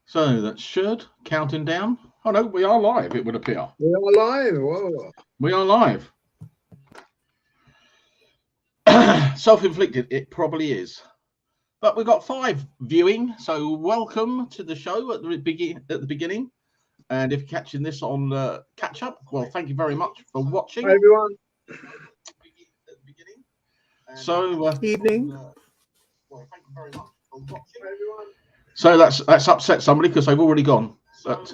So that should counting down. Oh no, we are live. It would appear We are live. Whoa. we are live. Self-inflicted, it probably is. But we've got 5 viewing, so welcome to the show at the beginning. And if you're catching this on catch up, well, thank you very much for watching. Hi everyone. So Evening. well, thank you very much for watching. Hi everyone. So that's upset somebody because they've already gone. But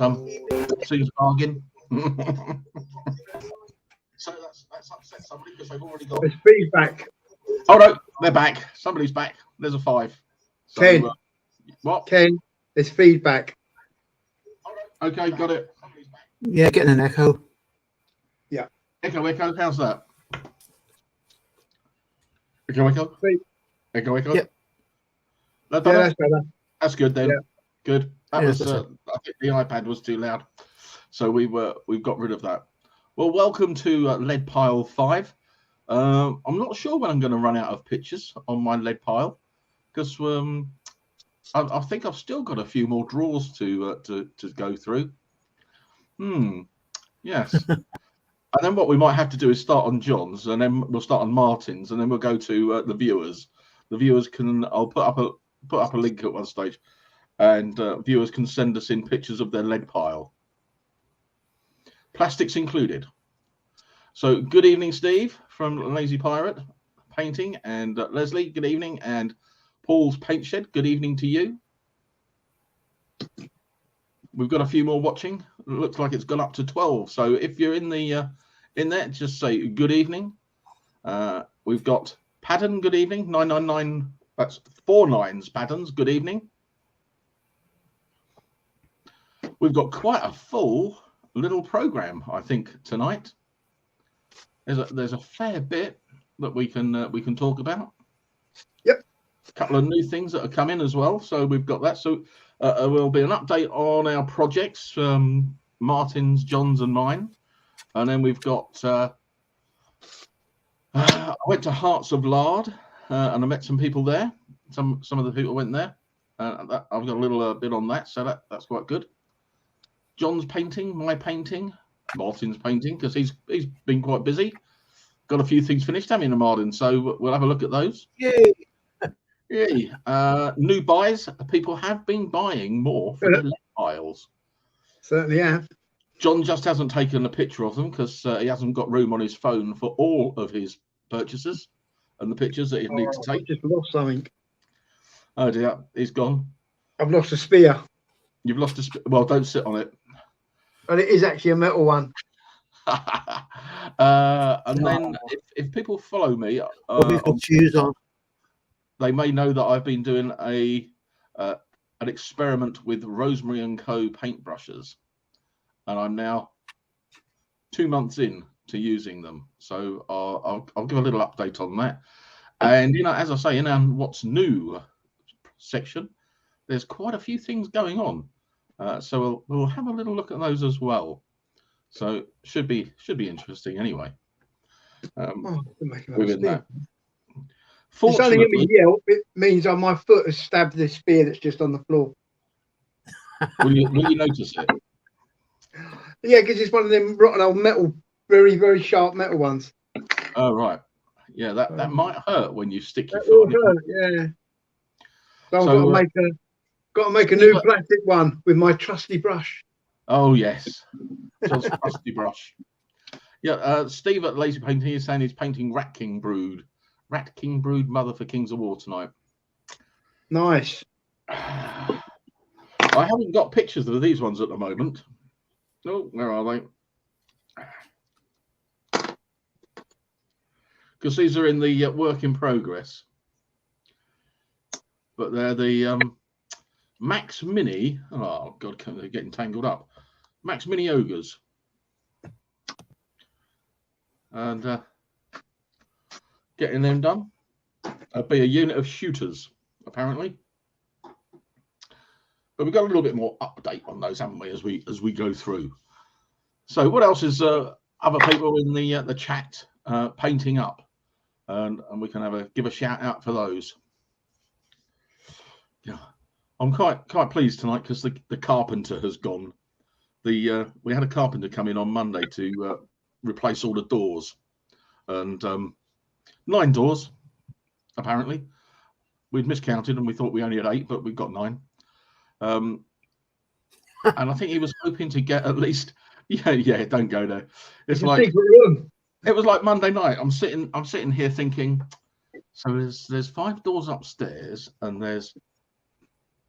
seems bargain. So that's upset somebody because they've already gone. There's feedback. Oh no, they're back. Somebody's back. There's a 5. So, Ken. What? Ken, there's feedback. Okay, got it. Yeah, getting an echo. Echo. How's that? Echo. Wait. Echo. Yep. That Yeah, better? that's better. That's good then. Yeah. Good. That Yeah, was. that's I think the iPad was too loud, so we've got rid of that. Well, welcome to Lead Pile 5. I'm not sure when I'm going to run out of pictures on my lead pile because I think I've still got a few more drawers to go through. Yes. And then what we might have to do is start on John's, and then we'll start on Martin's, and then we'll go to the viewers. The viewers can. I'll put up a link at one stage, and viewers can send us in pictures of their lead pile. Plastics included. So good evening, Steve from Lazy Pirate Painting, and Leslie. Good evening, and Paul's Paint Shed. Good evening to you. We've got a few more watching. It looks like it's gone up to 12. So if you're in the in there, just say good evening. We've got Pattern. Good evening. 999. That's 4 9s. Patterns. Good evening. We've got quite a full little program, I think, tonight. There's a fair bit that we can talk about. Yep. A couple of new things that are coming as well. So we've got that. So will be an update on our projects, Martin's, John's, and mine. And then we've got. I went to Herts of Lard and I met some people there. Some of the people went there. I've got a little bit on that, so that's quite good. John's painting, my painting, Martin's painting, because he's been quite busy. Got a few things finished, haven't you, Martin? So we'll have a look at those. Yay! Yay! New buys. People have been buying more for their lead piles. Certainly have. John just hasn't taken a picture of them because he hasn't got room on his phone for all of his purchases and the pictures that he needs to I take. just lost something. Oh dear, he's gone. I've lost a spear. You've lost a well, don't sit on it. And it is actually a metal one. And then if people follow me, We've got shoes on. they may know that I've been doing an experiment with Rosemary and Co paintbrushes, and I'm now 2 months in to using them. So I'll give a little update on that. And as I say, in our what's new section, there's quite a few things going on. So we'll have a little look at those as well. So should be interesting anyway. Within that. If something hit me yelp, it means on my foot has stabbed this spear that's just on the floor. will you notice it? Yeah, because it's one of them rotten old metal, very, very sharp metal ones. Oh right. Yeah, that might hurt when you stick your That foot will on hurt, yeah. So I've So, got to make a new plastic one with my trusty brush. Oh yes, John's trusty brush. Yeah, Steve at Lazy Painting is saying he's painting Rat King Brood, Mother for Kings of War tonight. Nice. I haven't got pictures of these ones at the moment. Oh, where are they? Because these are in the work in progress. But they're the Max Mini. Oh God, they're getting tangled up. Max Mini Ogres. And getting them done. That'll be a unit of shooters, apparently. But we've got a little bit more update on those, haven't we, as we go through. So what else is other people in the chat painting up? And we can give a shout out for those. Yeah. I'm quite pleased tonight because the carpenter has gone. We had a carpenter come in on Monday to replace all the doors, and 9 doors apparently. We'd miscounted and we thought we only had 8, but we've got 9. And I think he was hoping to get at least. Yeah. Don't go there. It's like a secret room. It was like Monday night. I'm sitting here thinking. So there's 5 doors upstairs and there's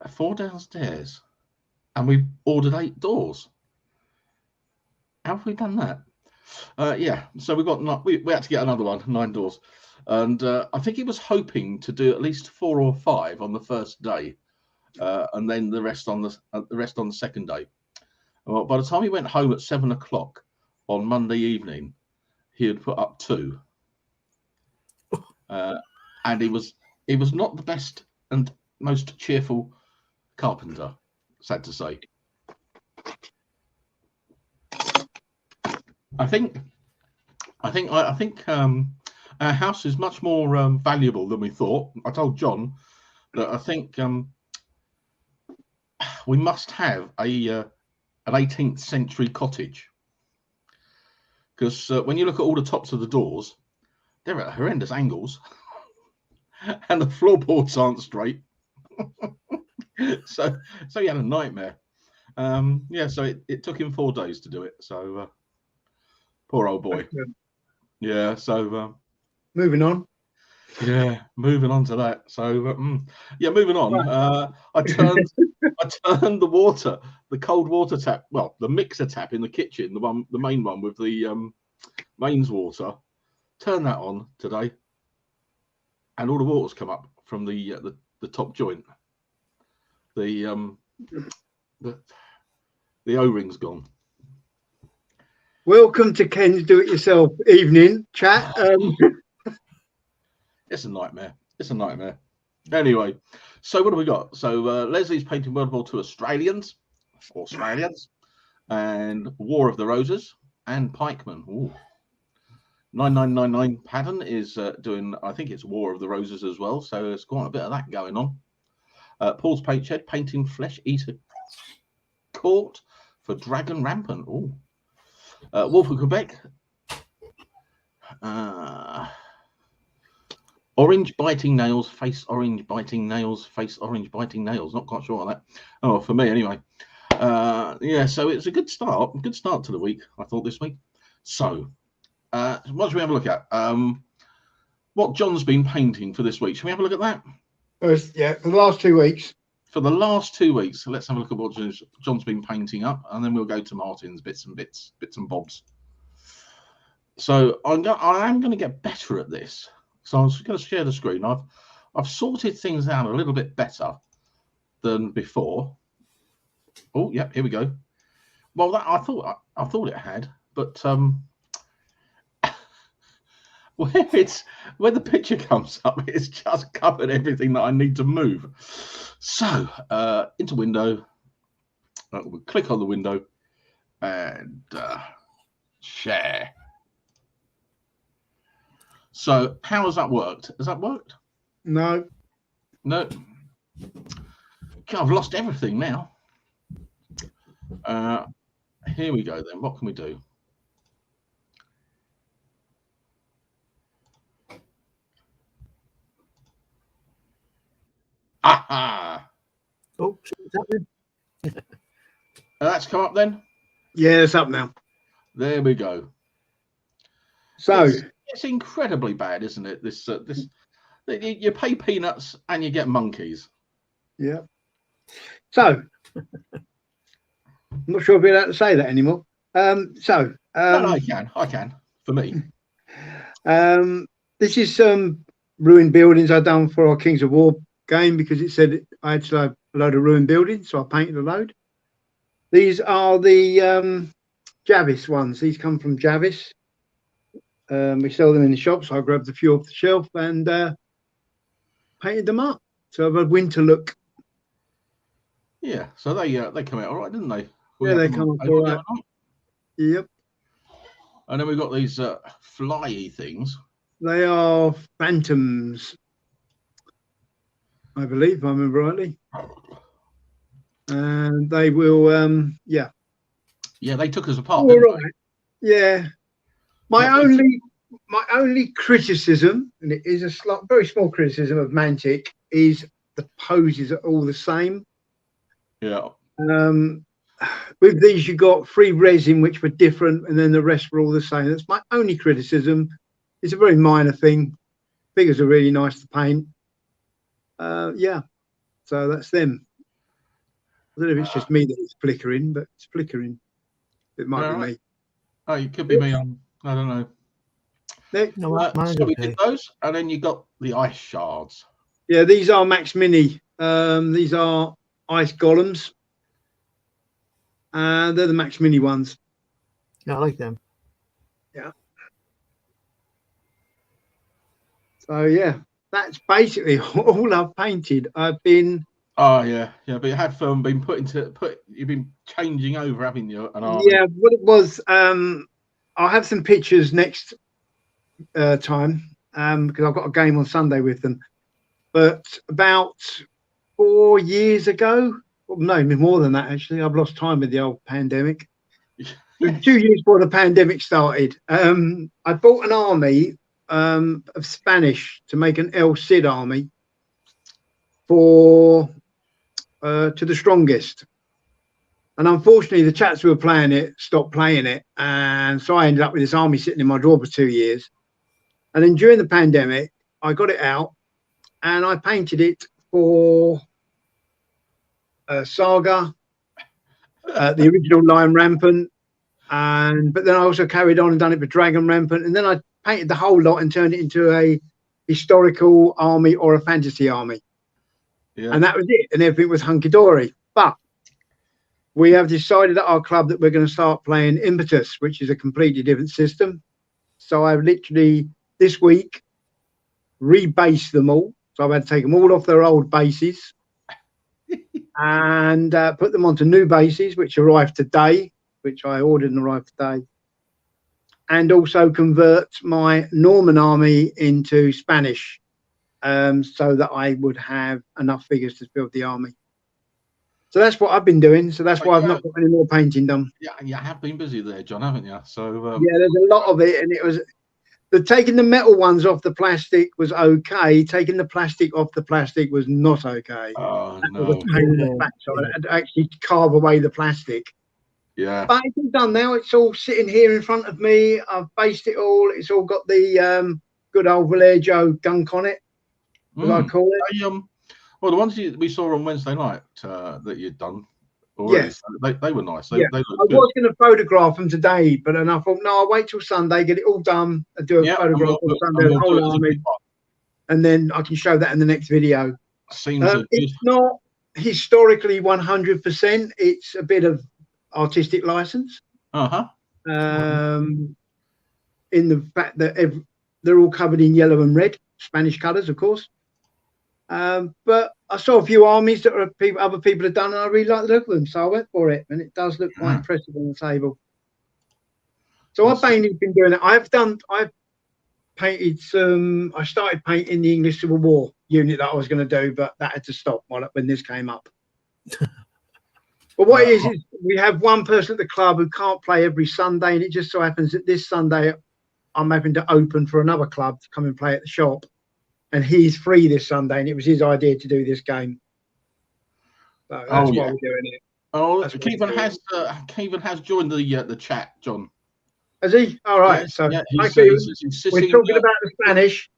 4 downstairs, and we've ordered 8 doors. How have we done that? Yeah. So we had to get another one, 9 doors, and I think he was hoping to do at least 4 or 5 on the first day, and then the rest on the second day. Well, by the time he went home at 7 o'clock on Monday evening, he had put up 2, and he was not the best and most cheerful carpenter, sad to say. I think our house is much more valuable than we thought. I told John that I think we must have an 18th century cottage, because when you look at all the tops of the doors, they're at horrendous angles, and the floorboards aren't straight. so he had a nightmare. So it took him 4 days to do it. So poor old boy. Yeah. So moving on. Yeah, moving on to that. So moving on. Right. I turned the cold water tap, well, the mixer tap in the kitchen, the main one with the mains water. Turn that on today, and all the water's come up from the top joint. The O-ring's gone. Welcome to Ken's Do-It-Yourself evening chat. It's a nightmare. Anyway, so what do we got? So Leslie's painting World War II Australians, and War of the Roses, and Pikeman. Ooh. 9999 pattern is doing, I think it's War of the Roses as well. So there's quite a bit of that going on. Paul's Paint Shed painting Flesh Eater Court for Dragon Rampant. Ooh. Wolf of Quebec. Orange biting nails, face orange biting nails, face orange biting nails. Not quite sure on that. Oh, for me anyway. So it's a good start. Good start to the week, I thought, this week. So what should we have a look at? What John's been painting for this week. Should we have a look at that? Yeah, for the last 2 weeks. For the last 2 weeks. So let's have a look at what John's been painting up, and then we'll go to Martin's bits and bobs. So I am going to get better at this. So I'm just going to share the screen. I've sorted things out a little bit better than before. Oh, yeah, here we go. Well, that I thought it had, but where the picture comes up, it's just covered everything that I need to move. So into window, we'll click on the window and share. So how has that worked? Has that worked? No. God, I've lost everything now. Here we go then. What can we do? Aha! Oh, what's happening? That's come up then? Yeah, it's up now. There we go. So it's incredibly bad, isn't it? This you pay peanuts and you get monkeys. Yeah. So I'm not sure if we're allowed to say that anymore. No, I can. For me. This is some ruined buildings I've done for our Kings of War game, because it said I had to have a load of ruined buildings, so I painted a load. These are the Javis ones. These come from Javis. We sell them in the shop, so I grabbed a few off the shelf and painted them up. So I've a winter look. Yeah, so they come out all right, didn't they? They come up all right. Yep. And then we've got these flyy things. They are phantoms, I believe, if I remember rightly. and they will. Yeah. Yeah, they took us apart. All Didn't right. Yeah. My only criticism, and it is a very small criticism of Mantic, is the poses are all the same. they? Yeah. With these, you got 3 resin which were different, and then the rest were all the same. That's my only criticism. It's a very minor thing. Figures are really nice to paint. Yeah, so that's them. I don't know if it's just me that it's flickering, but it's flickering. It might be me. Oh, it could be me. I don't know. No, mine's So we okay. did those, and then you got the ice shards. Yeah, these are Max Mini. These are ice golems. They're the Max Mini ones. Yeah, I like them. Yeah. So yeah, that's basically all I've painted. I've been. Oh yeah. But you had film been you've been changing over, haven't you? Yeah, what it was. I'll have some pictures next time because I've got a game on Sunday with them. But about 4 years ago, well, no, more than that actually. I've lost time with the old pandemic. 2 years before the pandemic started, I bought an army of Spanish to make an El Cid army for to the strongest. And unfortunately, the chaps who were playing it stopped playing it, and so I ended up with this army sitting in my drawer for 2 years. And then during the pandemic, I got it out and I painted it for Saga, the original Lion Rampant, but then I also carried on and done it for Dragon Rampant, and then I painted the whole lot and turned it into a historical army or a fantasy army. Yeah. And that was it, and everything was hunky-dory. But we have decided at our club that we're going to start playing Impetus, which is a completely different system. So I've literally this week rebased them all. So I've had to take them all off their old bases and put them onto new bases, which arrived today, which I ordered and arrived today. And also convert my Norman army into Spanish so that I would have enough figures to build the army. So that's what I've been doing. So that's why I've not got any more painting done. Yeah, you have been busy there, John, haven't you? So yeah, there's a lot of it, and it was taking the metal ones off the plastic was okay. Taking the plastic off the plastic was not okay. Oh that no! Was a pain in the backside. I had to actually carve away the plastic. Yeah. But it's all done now. It's all sitting here in front of me. I've based it all. It's all got the good old Vallejo gunk on it, as I call it. Well, the ones we saw on Wednesday night that you'd done already, yes. They were nice. They I looked good. was going to photograph them today, but then I thought, no, I'll wait till Sunday, get it all done, and do a photograph on Sunday, the whole army, and then I can show that in the next video. It's not historically 100%. It's a bit of artistic license. In the fact that they're all covered in yellow and red, Spanish colours, of course. But I saw a few armies that other people have done, and I really like the look of them, so I went for it, and it does look quite impressive on the table. So I've mainly been doing it. I've painted some. I started painting the English Civil War unit that I was going to do, but that had to stop when this came up. But what it is we have one person at the club who can't play every Sunday, and it just so happens that this Sunday I'm having to open for another club to come and play at the shop. And he's free this Sunday, and it was his idea to do this game. So that's why we're doing it. Oh, Kevin has joined the chat, John. Has he? All right. Yes, so yeah, we're talking about the Spanish.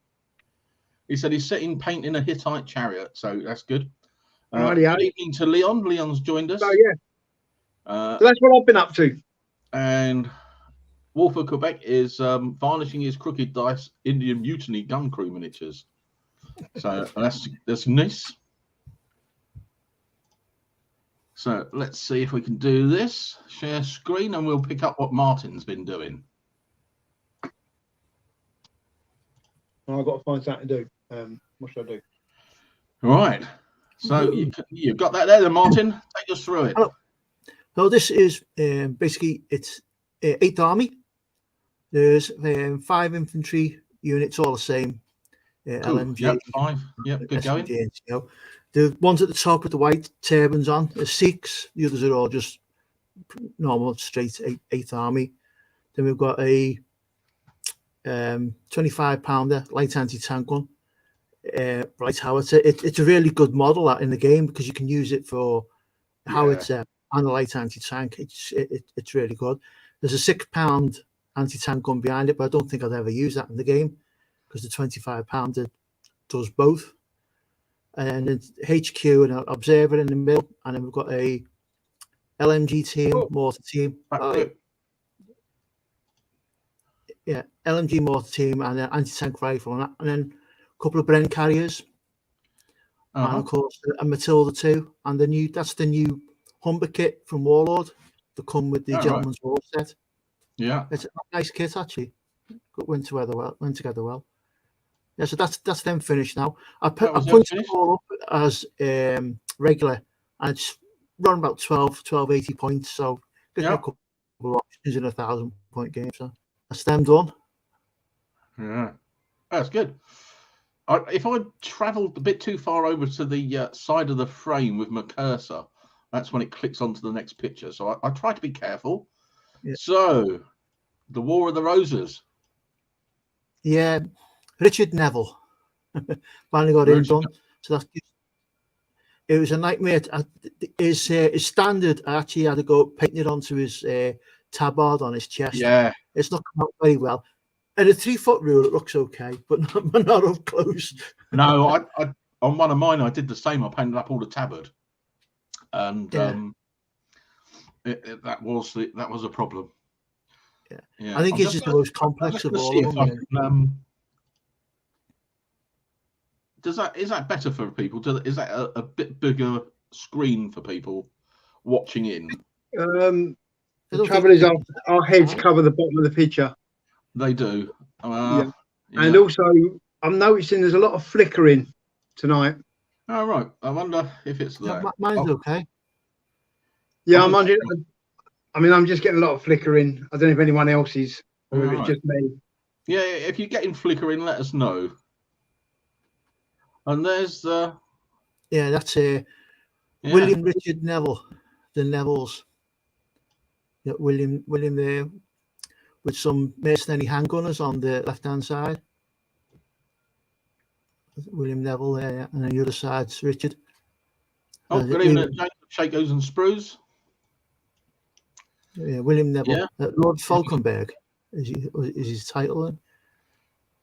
He said he's sitting painting a Hittite chariot, so that's good. Good evening to Leon. Leon's joined us. So yeah. So that's what I've been up to. And Wolford Quebec is varnishing his crooked dice Indian Mutiny gun crew miniatures. So that's nice. So let's see if we can do this. Share screen, and we'll pick up what Martin's been doing. I've got to find something to do. What should I do? Right. So you've got that there, then, Martin. Take us through it. Hello. So this is basically it's 8th Army. There's 5 infantry units, all the same. Cool. LMG, Yep, 5. Yep, good going. SMG, and CO. The ones at the top with the white turbans on are 6. The others are all just normal, straight 8th Army. Then we've got a 25-pounder light anti-tank one, Bright Howitzer. It's a really good model that in the game because you can use it for howitzer and a light anti-tank. It's really good. There's a 6-pound anti-tank gun behind it, but I don't think I'd ever use that in the game because the 25-pounder does both. And then HQ and an observer in the middle, and then we've got a LMG team, mortar team. Yeah, LMG mortar team and an anti-tank rifle, and then a couple of Bren carriers, and of course a Matilda 2, and that's the new Humber kit from Warlord to come with the Gentleman's War set. Yeah, it's a nice kit actually. Went together well. Yeah, so that's them finished now. I punched it all up as regular, and it's run about 1280 points. So gives me a couple of options in a 1,000-point game. So that's them done. Yeah, that's good. If I travelled a bit too far over to the side of the frame with my cursor, that's when it clicks onto the next picture. So I try to be careful. Yeah. So, the War of the Roses. Yeah, Richard Neville finally got him done. So it was a nightmare. His standard, I actually had to go paint it onto his tabard on his chest. Yeah, it's not come out very well. At a 3-foot rule, it looks okay, but not up close. No, I on one of mine, I did the same. I painted up all the tabard, and that was a problem. Yeah. I think it's just the most complex of all of them. Is that better for people? Is that a bit bigger screen for people watching in? The trouble is our heads cover the bottom of the picture. They do. Yeah. And also, I'm noticing there's a lot of flickering tonight. Oh, right. I wonder if it's that. Mine's okay. Yeah, I'm wondering. I mean, I'm just getting a lot of flickering. I don't know if anyone else is, or if it's just me. Yeah, if you're getting flickering, let us know. And there's that's William Richard Neville, the Nevilles. Yeah, William there with some mercenary handgunners on the left-hand side. William Neville there, and on the other side's Richard. Good evening, Shakos and Sprues. Yeah, William Neville. Lord Falkenberg is his title.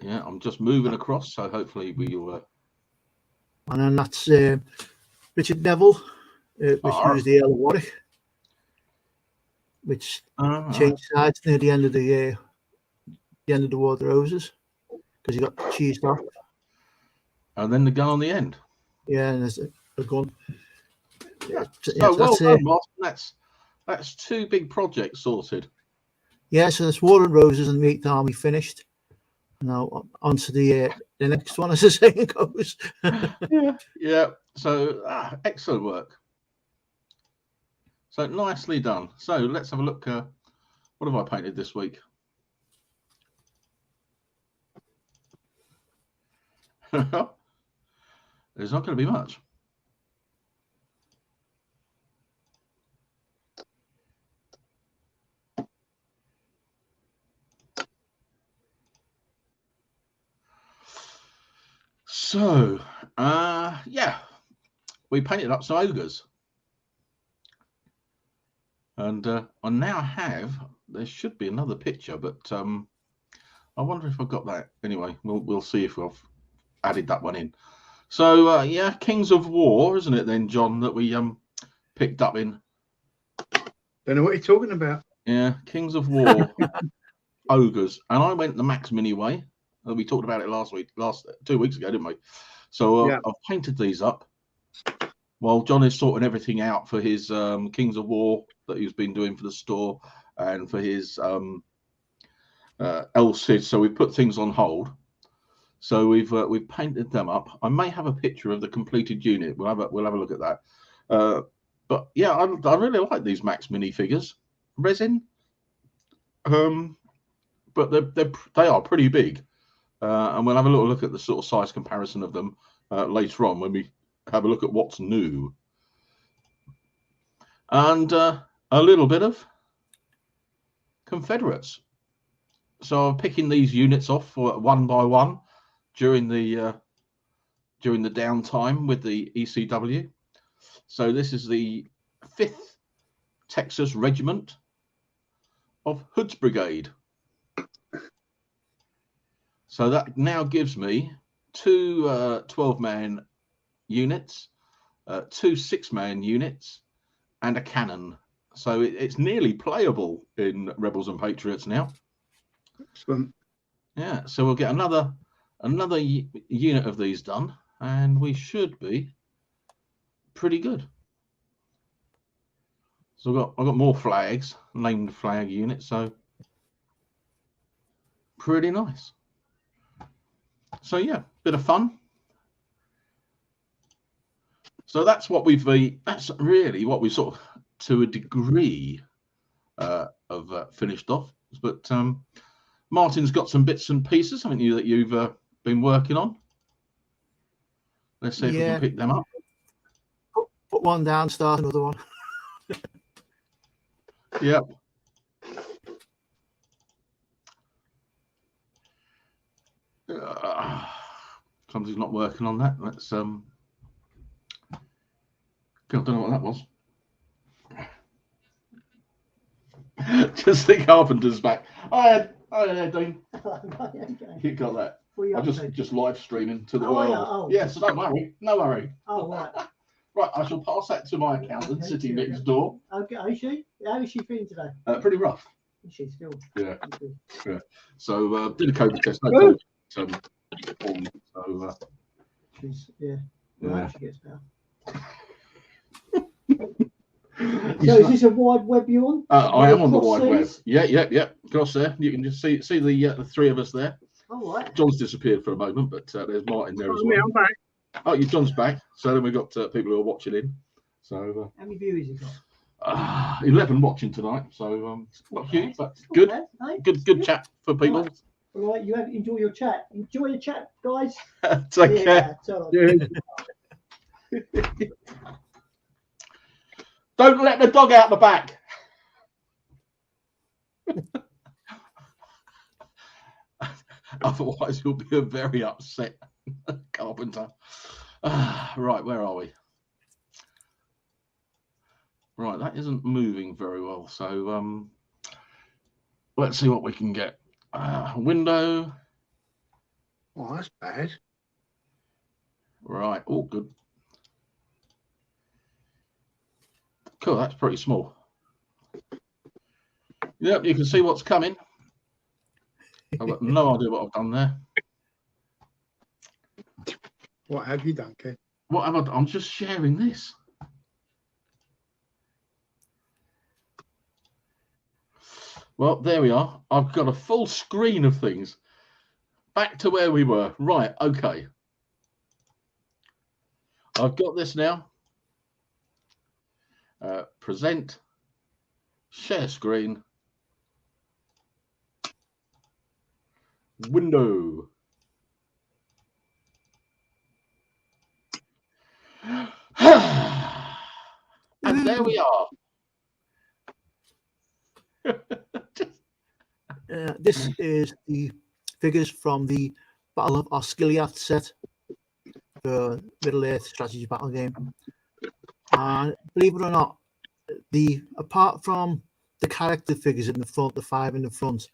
Yeah, I'm just moving across, so hopefully we will. And then that's Richard Neville, which was the Earl of Warwick, which changed sides near the end of the War of the Roses because he got cheesed off. And then the gun on the end. Yeah, and there's a gun. Yeah. So well done, Martin. That's 2 big projects sorted. Yeah, so that's War of the Roses and the 8th Army finished. Now on to the next one, as the saying goes. Yeah. So excellent work. So nicely done. So let's have a look. What have I painted this week? There's not going to be much. So, we painted up some ogres. And I now have, there should be another picture, but I wonder if I've got that. Anyway, we'll see if I've added that one in. So, Kings of War, isn't it then, John, that we picked up in? Don't know what you're talking about. Yeah, Kings of War, ogres. And I went the Max Mini way. We talked about it 2 weeks ago, didn't we? So I've painted these up while John is sorting everything out for his Kings of War that he's been doing for the store and for his LCID. So we've put things on hold. So we've painted them up. I may have a picture of the completed unit. We'll have a look at that. But yeah, I really like these Max Mini figures, resin. But they are pretty big. and we'll have a little look at the sort of size comparison of them later on when we have a look at what's new. And a little bit of Confederates. So I'm picking these units off for one by one during the downtime with the ECW. So this is the 5th Texas Regiment of Hood's Brigade. So that now gives me 2 12-man units, 2 6-man units, and a cannon. So it's nearly playable in Rebels and Patriots now. Excellent. Yeah, so we'll get another unit of these done, and we should be pretty good. So I've got more flags, named flag units, so pretty nice. So yeah, bit of fun. So that's what that's really what we sort of, to a degree, have finished off. But Martin's got some bits and pieces, haven't you, that you've been working on? Let's see if we can pick them up. Put one down, start another one. Yep. Somebody's not working on that. Let's I don't know what that was. Just the carpenter's back. Hi, Dean. You got that? I'm just live streaming to the world. Yes, don't worry. No worry. Oh, right. Right, I shall pass that to my accountant sitting next door. Okay, is she? How is she feeling today? Pretty rough. Is she still? Yeah. Yeah. So did a COVID test. No COVID. So she's she gets better. So is this a wide web you're on? I am on the wide web. Yeah. Across there, you can just see the 3 of us there. All right. John's disappeared for a moment, but there's Martin there as well. I'm back. Oh, John's back. So then we've got people who are watching in. So how many viewers you got? 11 watching tonight. So not huge, but good. Good chat for people. Right. All right, you enjoy your chat. Enjoy your chat, guys. Take care. Don't let the dog out the back. Otherwise, you'll be a very upset carpenter. Right, where are we? Right, that isn't moving very well. So let's see what we can get. Window. Oh, that's bad. Right, all good. Cool, that's pretty small. Yep, you can see what's coming. I've got no idea what I've done there. What have you done, Ken? What have I done? I'm just sharing this. Well, there we are. I've got a full screen of things. Back to where we were. Right, okay. I've got this now. Present, share screen, window. And there we are. This is the figures from the Battle of Osgiliath set for Middle Earth strategy battle game. And believe it or not, apart from the character figures in the front, the 5 in the front,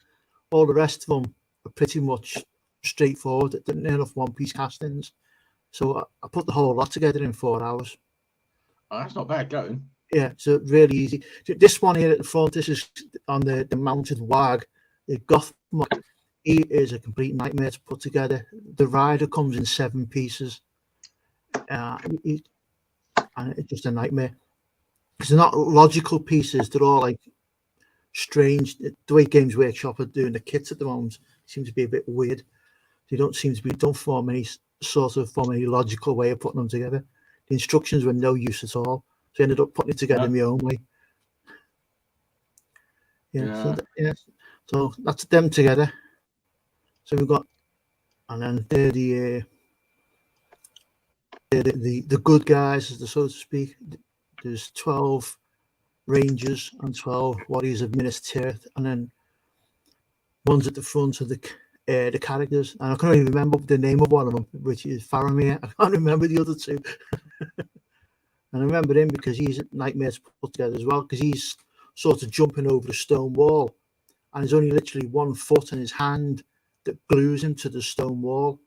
all the rest of them are pretty much straightforward. They're enough one-piece castings. So I put the whole lot together in 4 hours. Oh, that's not bad going. Yeah, so really easy. This one here at the front, this is on the mounted Wag. The Goth, he is a complete nightmare to put together. The rider comes in 7 pieces. And it's just a nightmare. Because they're not logical pieces. They're all like strange. The way Games Workshop are doing the kits at the moment seems to be a bit weird. They don't form any logical way of putting them together. The instructions were no use at all. So I ended up putting it together my own way. So that's them together. So we've got and then they're the good guys, so to speak. There's 12 Rangers and 12 Warriors of Minas Tirith, and then one's at the front of the characters, and I can't even remember the name of one of them, which is Faramir. I can't remember the other two. And I remember him because he's nightmares put together as well, because he's sort of jumping over a stone wall, and there's only literally 1 foot in his hand that glues him to the stone wall.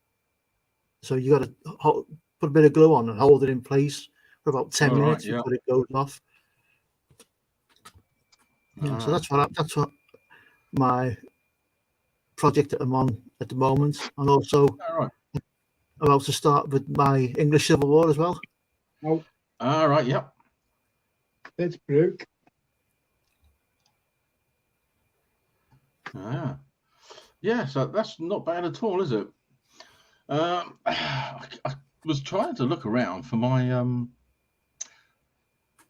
So you got to put a bit of glue on and hold it in place for about 10 minutes before it goes off. Yeah, so that's what my project that I'm on at the moment, and also about to start with my English Civil War as well. Oh, all right, yep. That's broke. Yeah, so that's not bad at all, is it? I was trying to look around for my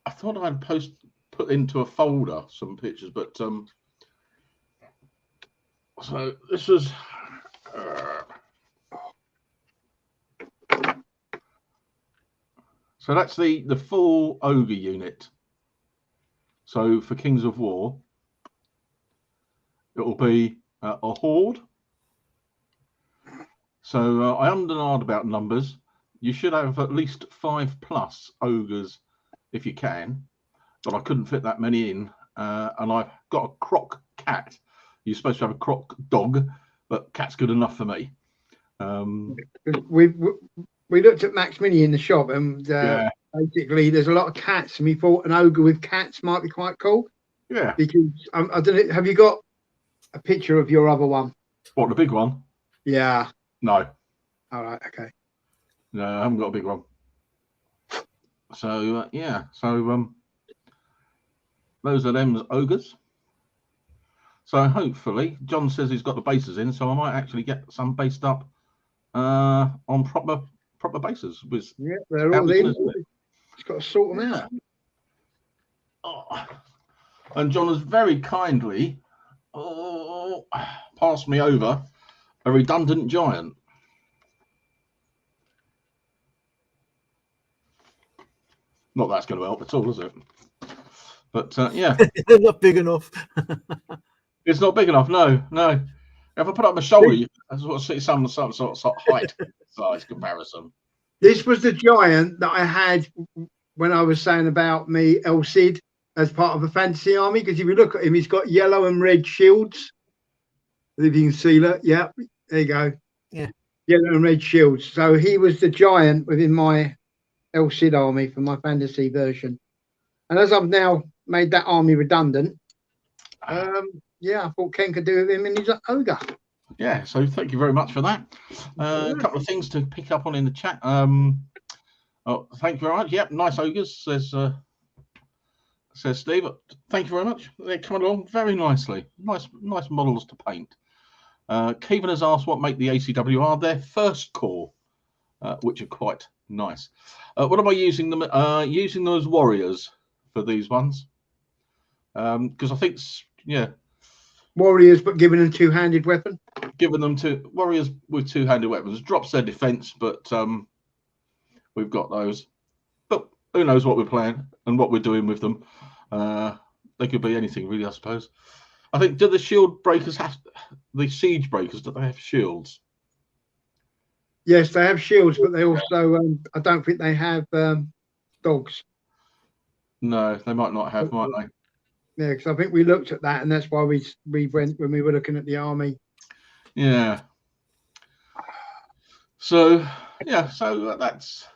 I thought I'd put into a folder some pictures, but so this was so that's the full ogre unit. So for Kings of War, it will be a horde. So I undernard about numbers. You should have at least 5+ ogres if you can, but I couldn't fit that many in. And I've got a croc cat. You're supposed to have a croc dog, but cat's good enough for me. We looked at Max Mini in the shop, and basically there's a lot of cats, and we thought an ogre with cats might be quite cool. Yeah. Because I don't know, have you got a picture of your other one? What, the big one? Yeah. No. All right. Okay. No, I haven't got a big one. So those are them ogres. So hopefully John says he's got the bases in, so I might actually get some based up on proper bases. Yeah, they're all in. Just got to sort them out. Oh. And John has very kindly passed me over a redundant giant. Not that's going to help at all, is it? But yeah, they're not big enough. It's not big enough. No. If I put up my shoulder, I sort of see some sort of height size comparison. This was the giant that I had when I was saying about me El Cid as part of a fantasy army. Because if you look at him, he's got yellow and red shields. If you can see that, yeah, there you go. Yeah, yellow and red shields. So he was the giant within my El Cid army for my fantasy version. And as I've now made that army redundant, I thought Ken could do with him, and he's an ogre. Yeah, so thank you very much for that. A couple of things to pick up on in the chat. Thank you very much. Yep, nice ogres, says Steve. Thank you very much. They're coming along very nicely. Nice models to paint. Kevin has asked what make the ACWR their first core, which are quite nice. What am I using them? Using them as warriors for these ones, because I think warriors, but giving them two-handed weapon. Giving them to warriors with two-handed weapons drops their defense, but we've got those. But who knows what we're playing and what we're doing with them? They could be anything, really, I suppose. I think, do the shield breakers have the siege breakers? Do they have shields? Yes, they have shields, but they also I don't think they have dogs. No, they might not have, might they? Yeah, because I think we looked at that, and that's why we went when we were looking at the army. Yeah. So that's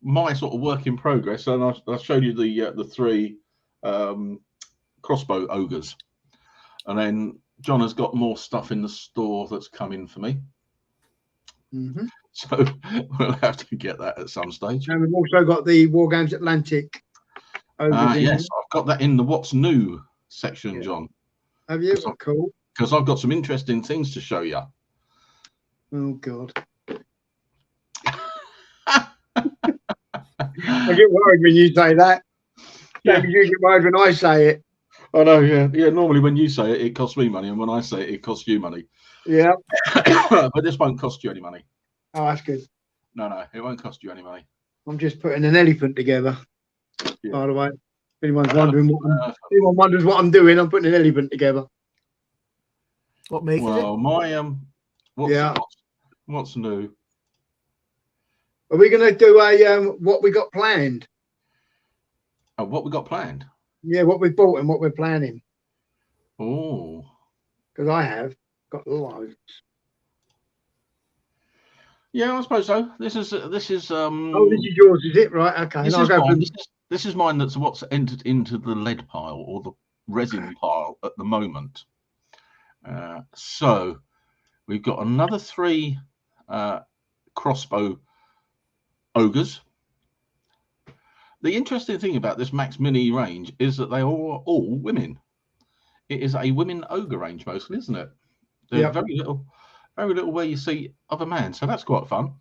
my sort of work in progress, and I showed you the 3 crossbow ogres, and then John has got more stuff in the store that's coming for me. Mm-hmm. So we'll have to get that at some stage. And we've also got the War Games Atlantic. Yes, I've got that in the what's new section, John. Have you? Cool. Because I've got some interesting things to show you. Oh God. I get worried when you say that. Yeah. You get worried when I say it. I know, yeah. Normally when you say it, it costs me money, and when I say it, it costs you money. Yeah. But this won't cost you any money. Oh, that's good. No, it won't cost you any money. I'm just putting an elephant together. Yeah. By the way, if anyone's wondering anyone wonders what I'm doing, I'm putting an elephant together. What make is it? Well, my what's new? Are we going to do a what we got planned? Oh, what we got planned? Yeah, what we bought and what we're planning. Oh, Because I have got loads. yeah, I suppose so. This is Oh, this is yours, is it? Right. Okay. This and is I'll go mine. for This is mine. That's what's entered into the lead pile or the resin pile at the moment. So we've got another 3 crossbow ogres. The interesting thing about this Max Mini range is that they are all women. It is a women ogre range mostly, isn't it? There's very little where you see of a man, so that's quite fun.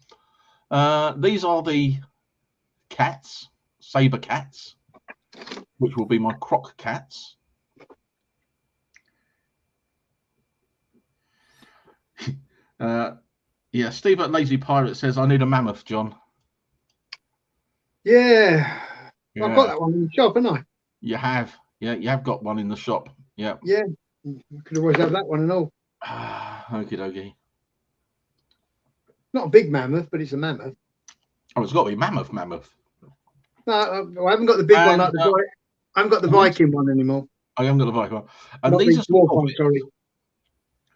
These are the cats, saber cats, which will be my croc cats. Yeah, Steve at Lazy Pirate says, I need a mammoth, John. Yeah. I've got that one in the shop, haven't I? You have. Yeah, you have got one in the shop. Yeah. Yeah. You could always have that one and all. Okie dokie. Not a big mammoth, but it's a mammoth. Oh, it's got to be mammoth. No, I haven't got the big one like the I haven't got the Viking one anymore. I haven't got the Viking one. And Not these are dwarf one,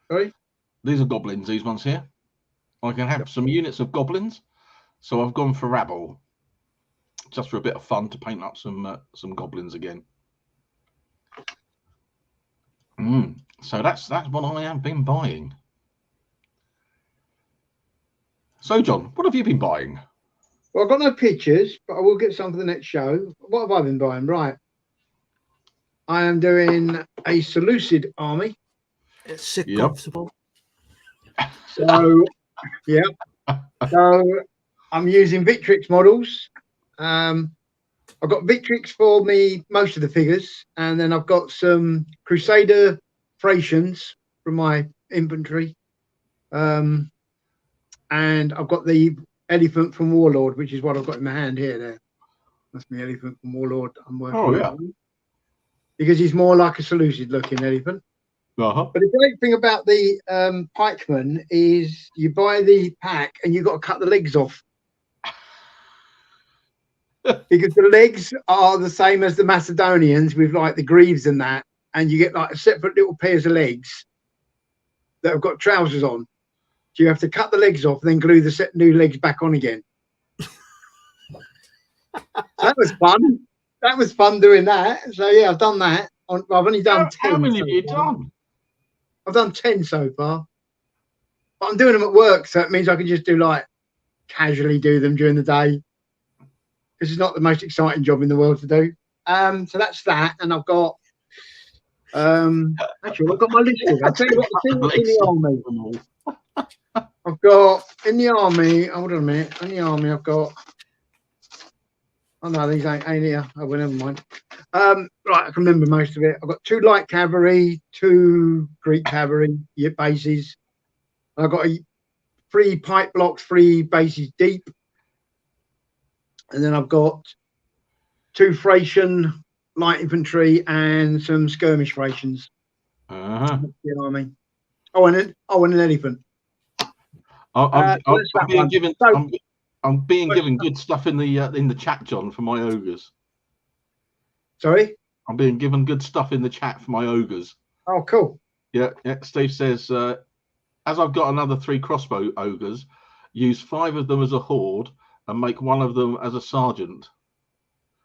sorry. These are goblins, these ones here. I can have some units of goblins. So I've gone for rabble. Just for a bit of fun to paint up some goblins again. So that's what I have been buying. So John, what have you been buying? Well, I've got no pictures, but I will get some for the next show. What have I been buying? Right. I am doing a Seleucid army. It's sick comfortable. So, yeah. So I'm using Victrix models. I've got Victrix for me, most of the figures, and then I've got some Crusader Thracians from my inventory. And I've got the elephant from Warlord, which is what I've got in my hand here. There, that's my elephant from Warlord. I'm working on because he's more like a Seleucid looking elephant. But the great thing about the pikeman is you buy the pack and you've got to cut the legs off. Because the legs are the same as the Macedonians with like the greaves and that, and you get like separate little pairs of legs that have got trousers on. So you have to cut the legs off and then glue the new legs back on again. That was fun. That was fun doing that. So yeah, I've done that. I've only done 10. How many have you done? I've done 10 so far. But I'm doing them at work, so it means I can just do like casually do them during the day. This is not the most exciting job in the world to do. So that's that, and I've got actually I've got my list here. I'll tell you what the thing in the army. I've got in the army. Hold on a minute. In the army, I've got. Oh no, these ain't here. Oh well, never mind. Right, I can remember most of it. I've got 2 light cavalry, 2 Greek cavalry bases. I've got 3 pipe blocks, 3 bases deep. And then I've got 2 Thracian light infantry and some skirmish Thracians. You know what I mean? Oh, and an elephant. I'm being given good stuff in the chat, John, for my ogres. Sorry? I'm being given good stuff in the chat for my ogres. Oh, cool. Yeah. Steve says, as I've got another 3 crossbow ogres, use 5 of them as a horde and make 1 of them as a sergeant.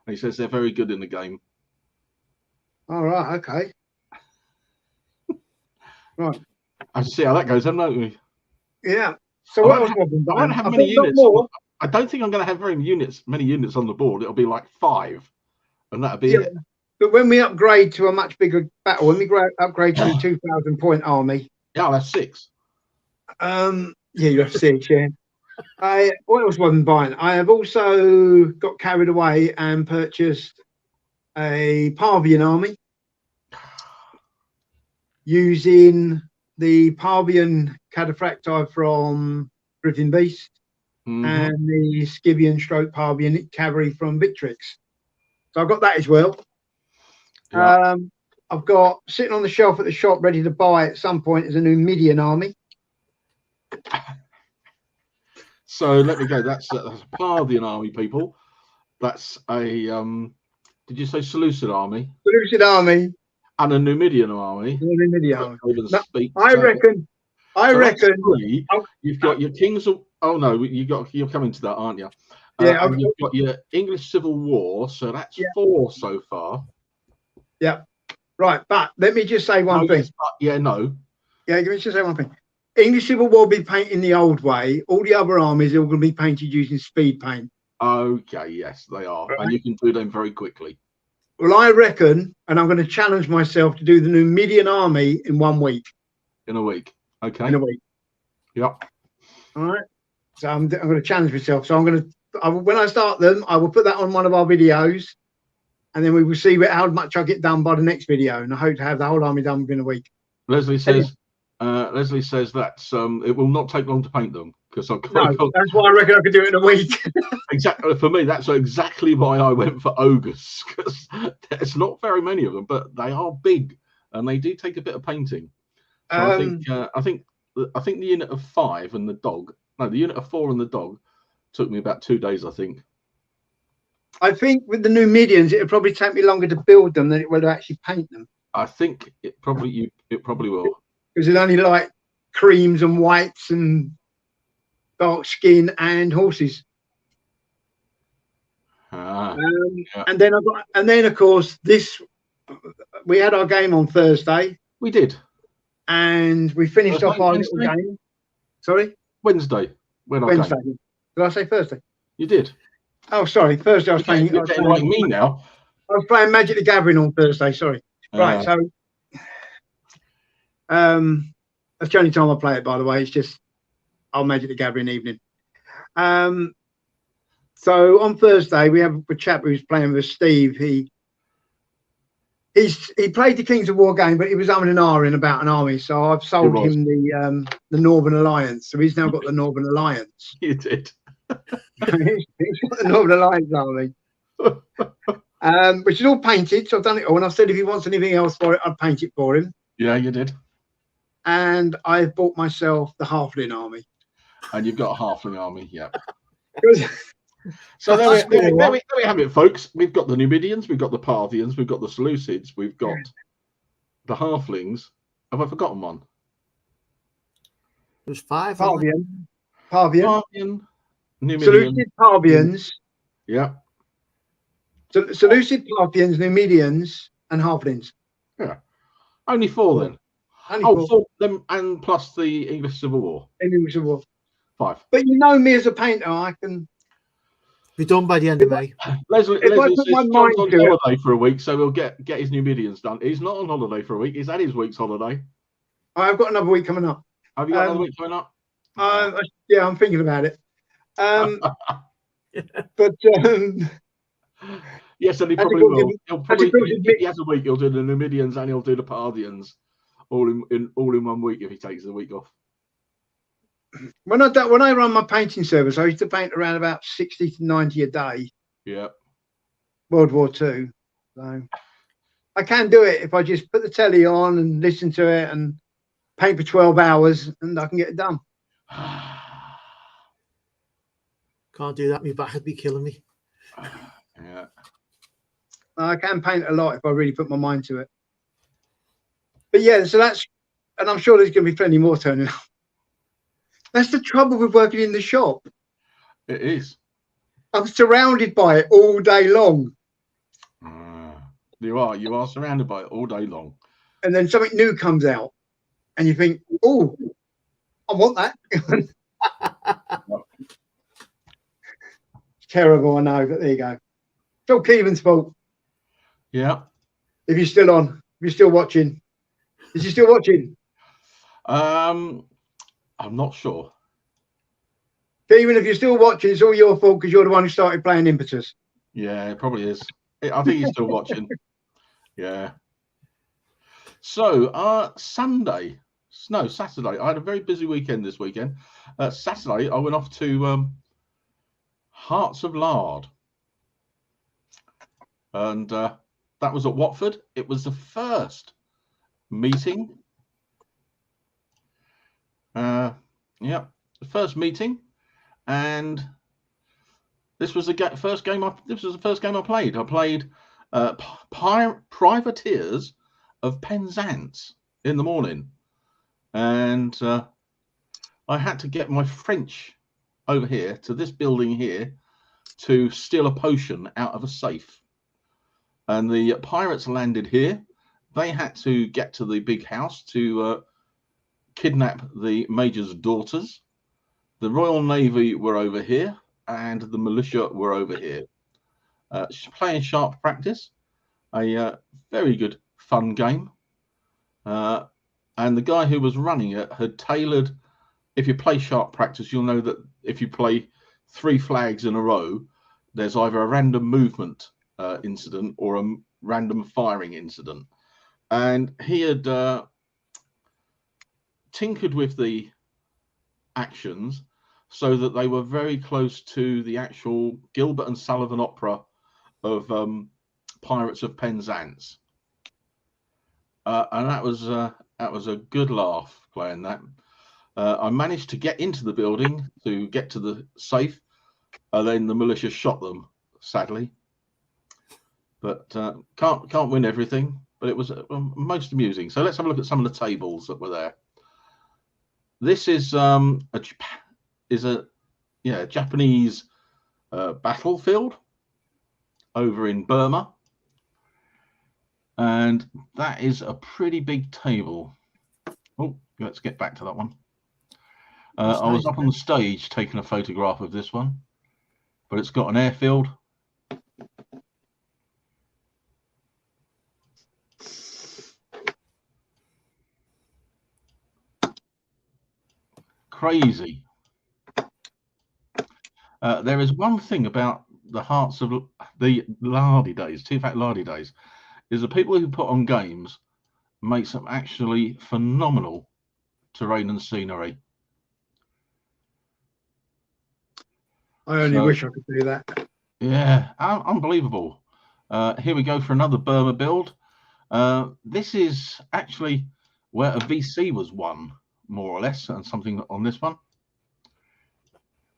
And he says they're very good in the game. All right, okay. Right. I see how that goes, then, don't we? Yeah. So what else have I been buying? I won't have many units. I don't think I'm going to have many units on the board. It'll be like 5, and that'll be it. But when we upgrade to a much bigger battle, when we upgrade to a 2,000 point army, yeah, that's 6. Yeah, you have 6. Yeah. What else have I been buying? I have also got carried away and purchased a Parthian army using the Parvian Cataphracti from Griffin Beast, and the Scythian stroke Parvian cavalry from Victrix. So I've got that as well. Yeah. I've got sitting on the shelf at the shop ready to buy at some point is a Numidian army. So let me go. That's a Parthian army, people. That's a did you say Seleucid army? Seleucid army And a Numidian army. Numidian army. No, I reckon. You've got your kings of. Oh no, you're coming to that, aren't you? Yeah, and you've got your English Civil War. So that's 4 so far. Yeah. Right, but let me just say one thing. Yes, no. Yeah, let me just say one thing. English Civil War will be painted the old way. All the other armies are going to be painted using speed paint. Okay, yes, they are. Right. And you can do them very quickly. Well, I reckon, and I'm going to challenge myself to do the Numidian army in 1 week. In a week. Okay. In a week. Yep. All right. So I'm going to challenge myself. So when I start them, I will put that on one of our videos. And then we will see how much I get done by the next video. And I hope to have the whole army done within a week. Leslie says that it will not take long to paint them because that's why I reckon I could do it in a week. Exactly. For me, that's exactly why I went for ogres, because there's not very many of them, but they are big and they do take a bit of painting. So I think the unit of 5 and the unit of 4 and the dog took me about 2 days, I think. I think with the Numidians, it would probably take me longer to build them than it will to actually paint them. I think it probably will. Because it only like creams and whites and dark skin and horses. Yeah. And then of course we had our game on Thursday. We did. And we finished off our little game. Sorry? Wednesday. Wednesday. Did I say Thursday? You did. Oh, sorry. Thursday I was playing. You're getting like me now. I was playing Magic the Gathering on Thursday. Sorry. Right. So that's the only time I play it. By the way, it's just our Magic the Gathering evening. So on Thursday we have a chap who's playing with Steve. He played the Kings of War game, but he was umming and ahhing about an army. So I've sold him the Northern Alliance. So he's now got the Northern Alliance. You did. He's got the Northern Alliance army, which is all painted. So I've done it all, and I said if he wants anything else for it, I'd paint it for him. Yeah, you did. And I've bought myself the Halfling army. And you've got a Halfling army, yeah. So there we have it, folks. We've got the Numidians, we've got the Parthians, we've got the Seleucids, we've got the Halflings. Have I forgotten one? There's 5. Parvian. Numidian. Seleucid Parvians. Yeah. Seleucid Parthians, Numidians, and Halflings. Yeah. Only 4 then. Only 4 them, and plus the English Civil War. English Civil War. 5. But you know me as a painter, I can be done by the end of May. Leslie says John's on holiday for a week, so we'll get his Numidians done. He's not on holiday for a week. He's had his week's holiday. I've got another week coming up. Have you got another week coming up? Yeah, I'm thinking about it. But yes, and he probably will. If he has a week, he'll do the Numidians and he'll do the Parthians all in 1 week if he takes the week off. When I run my painting service, I used to paint around about 60 to 90 a day. Yeah. World War II. So I can do it if I just put the telly on and listen to it and paint for 12 hours, and I can get it done. Can't do that. My back would be killing me. Yeah. I can paint a lot if I really put my mind to it. But yeah, so and I'm sure there's going to be plenty more turning up. That's the trouble with working in the shop. It is. I'm surrounded by it all day long. You are surrounded by it all day long. And then something new comes out and you think, oh, I want that. It's terrible, I know, but there you go. It's all Keevan's fault. Yeah. If you're still on, if you're still watching. Is he still watching? I'm not sure. Even if you're still watching, it's all your fault because you're the one who started playing Impetus. Yeah, it probably is. I think he's still watching. Yeah. So, Sunday No, Saturday. I had a very busy weekend this weekend. Saturday, I went off to Herts of Lard. And that was at Watford. It was the first meeting. The first meeting. And this was the first game I played. I played Privateers of Penzance in the morning. And I had to get my French over here to this building here to steal a potion out of a safe. And the pirates landed here. They had to get to the big house to kidnap the major's daughters. The Royal Navy were over here, and the militia were over here. Playing sharp practice, a very good, fun game. And the guy who was running it had tailored. If you play sharp practice, you'll know that if you play 3 flags in a row, there's either a random movement incident or a random firing incident. And he had tinkered with the actions so that they were very close to the actual Gilbert and Sullivan opera of Pirates of Penzance. And that was a good laugh playing that. I managed to get into the building to get to the safe, and then the militia shot them, sadly. But can't win everything. But it was most amusing. So let's have a look at some of the tables that were there. This is a Japanese battlefield over in Burma, and that is a pretty big table. Oh, let's get back to that one. I was up on the stage taking a photograph of this one, but it's got an airfield. Crazy. There is one thing about the Hearts of the Lardy days, Two-Fat Lardy days, is the people who put on games make some actually phenomenal terrain and scenery. I only wish I could do that. Yeah, unbelievable. Here we go for another Burma build. This is actually where a VC was won, more or less, and something on this one.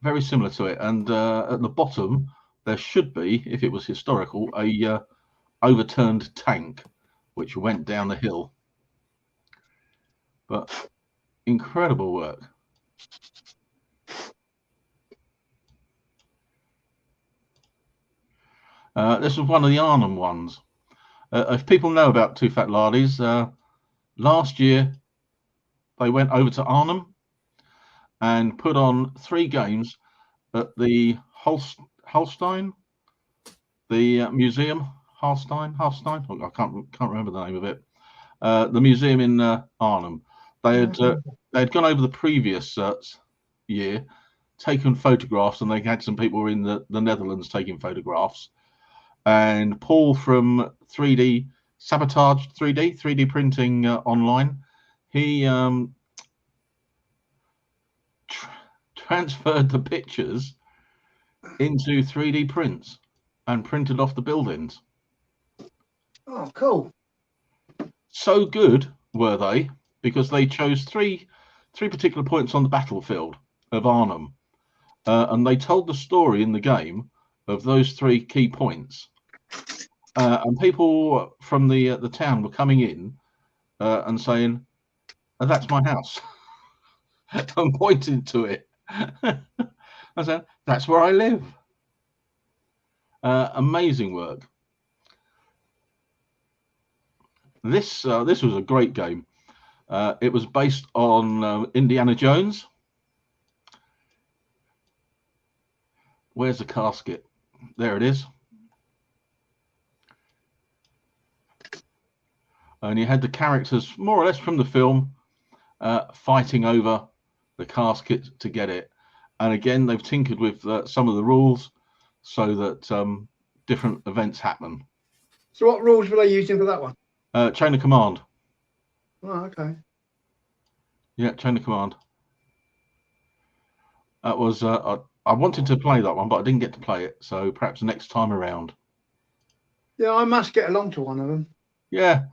Very similar to it. And at the bottom, there should be, if it was historical, a overturned tank, which went down the hill. But incredible work. This was one of the Arnhem ones. If people know about Two-Fat Lardies, last year they went over to Arnhem and put on 3 games at the Holstein, the museum, Holstein. I can't remember the name of it. The museum in Arnhem. They had gone over the previous year, taken photographs, and they had some people in the Netherlands taking photographs. And Paul from 3D printing online, he transferred the pictures into 3D prints and printed off the buildings. Oh, cool. So good were they, because they chose three particular points on the battlefield of Arnhem, and they told the story in the game of those 3 key points. And people from the town were coming in and saying, "Oh, that's my house," and pointing to it. I said, "That's where I live." Amazing work. This was a great game. It was based on Indiana Jones. Where's the casket? There it is. And you had the characters more or less from the film fighting over the casket to get it. And again, they've tinkered with some of the rules so that different events happen. So what rules were they using for that one? Chain of command. Oh, okay. Yeah, Chain of Command. That was I wanted to play that one, but I didn't get to play it. So perhaps next time around. Yeah, I must get along to one of them. Yeah.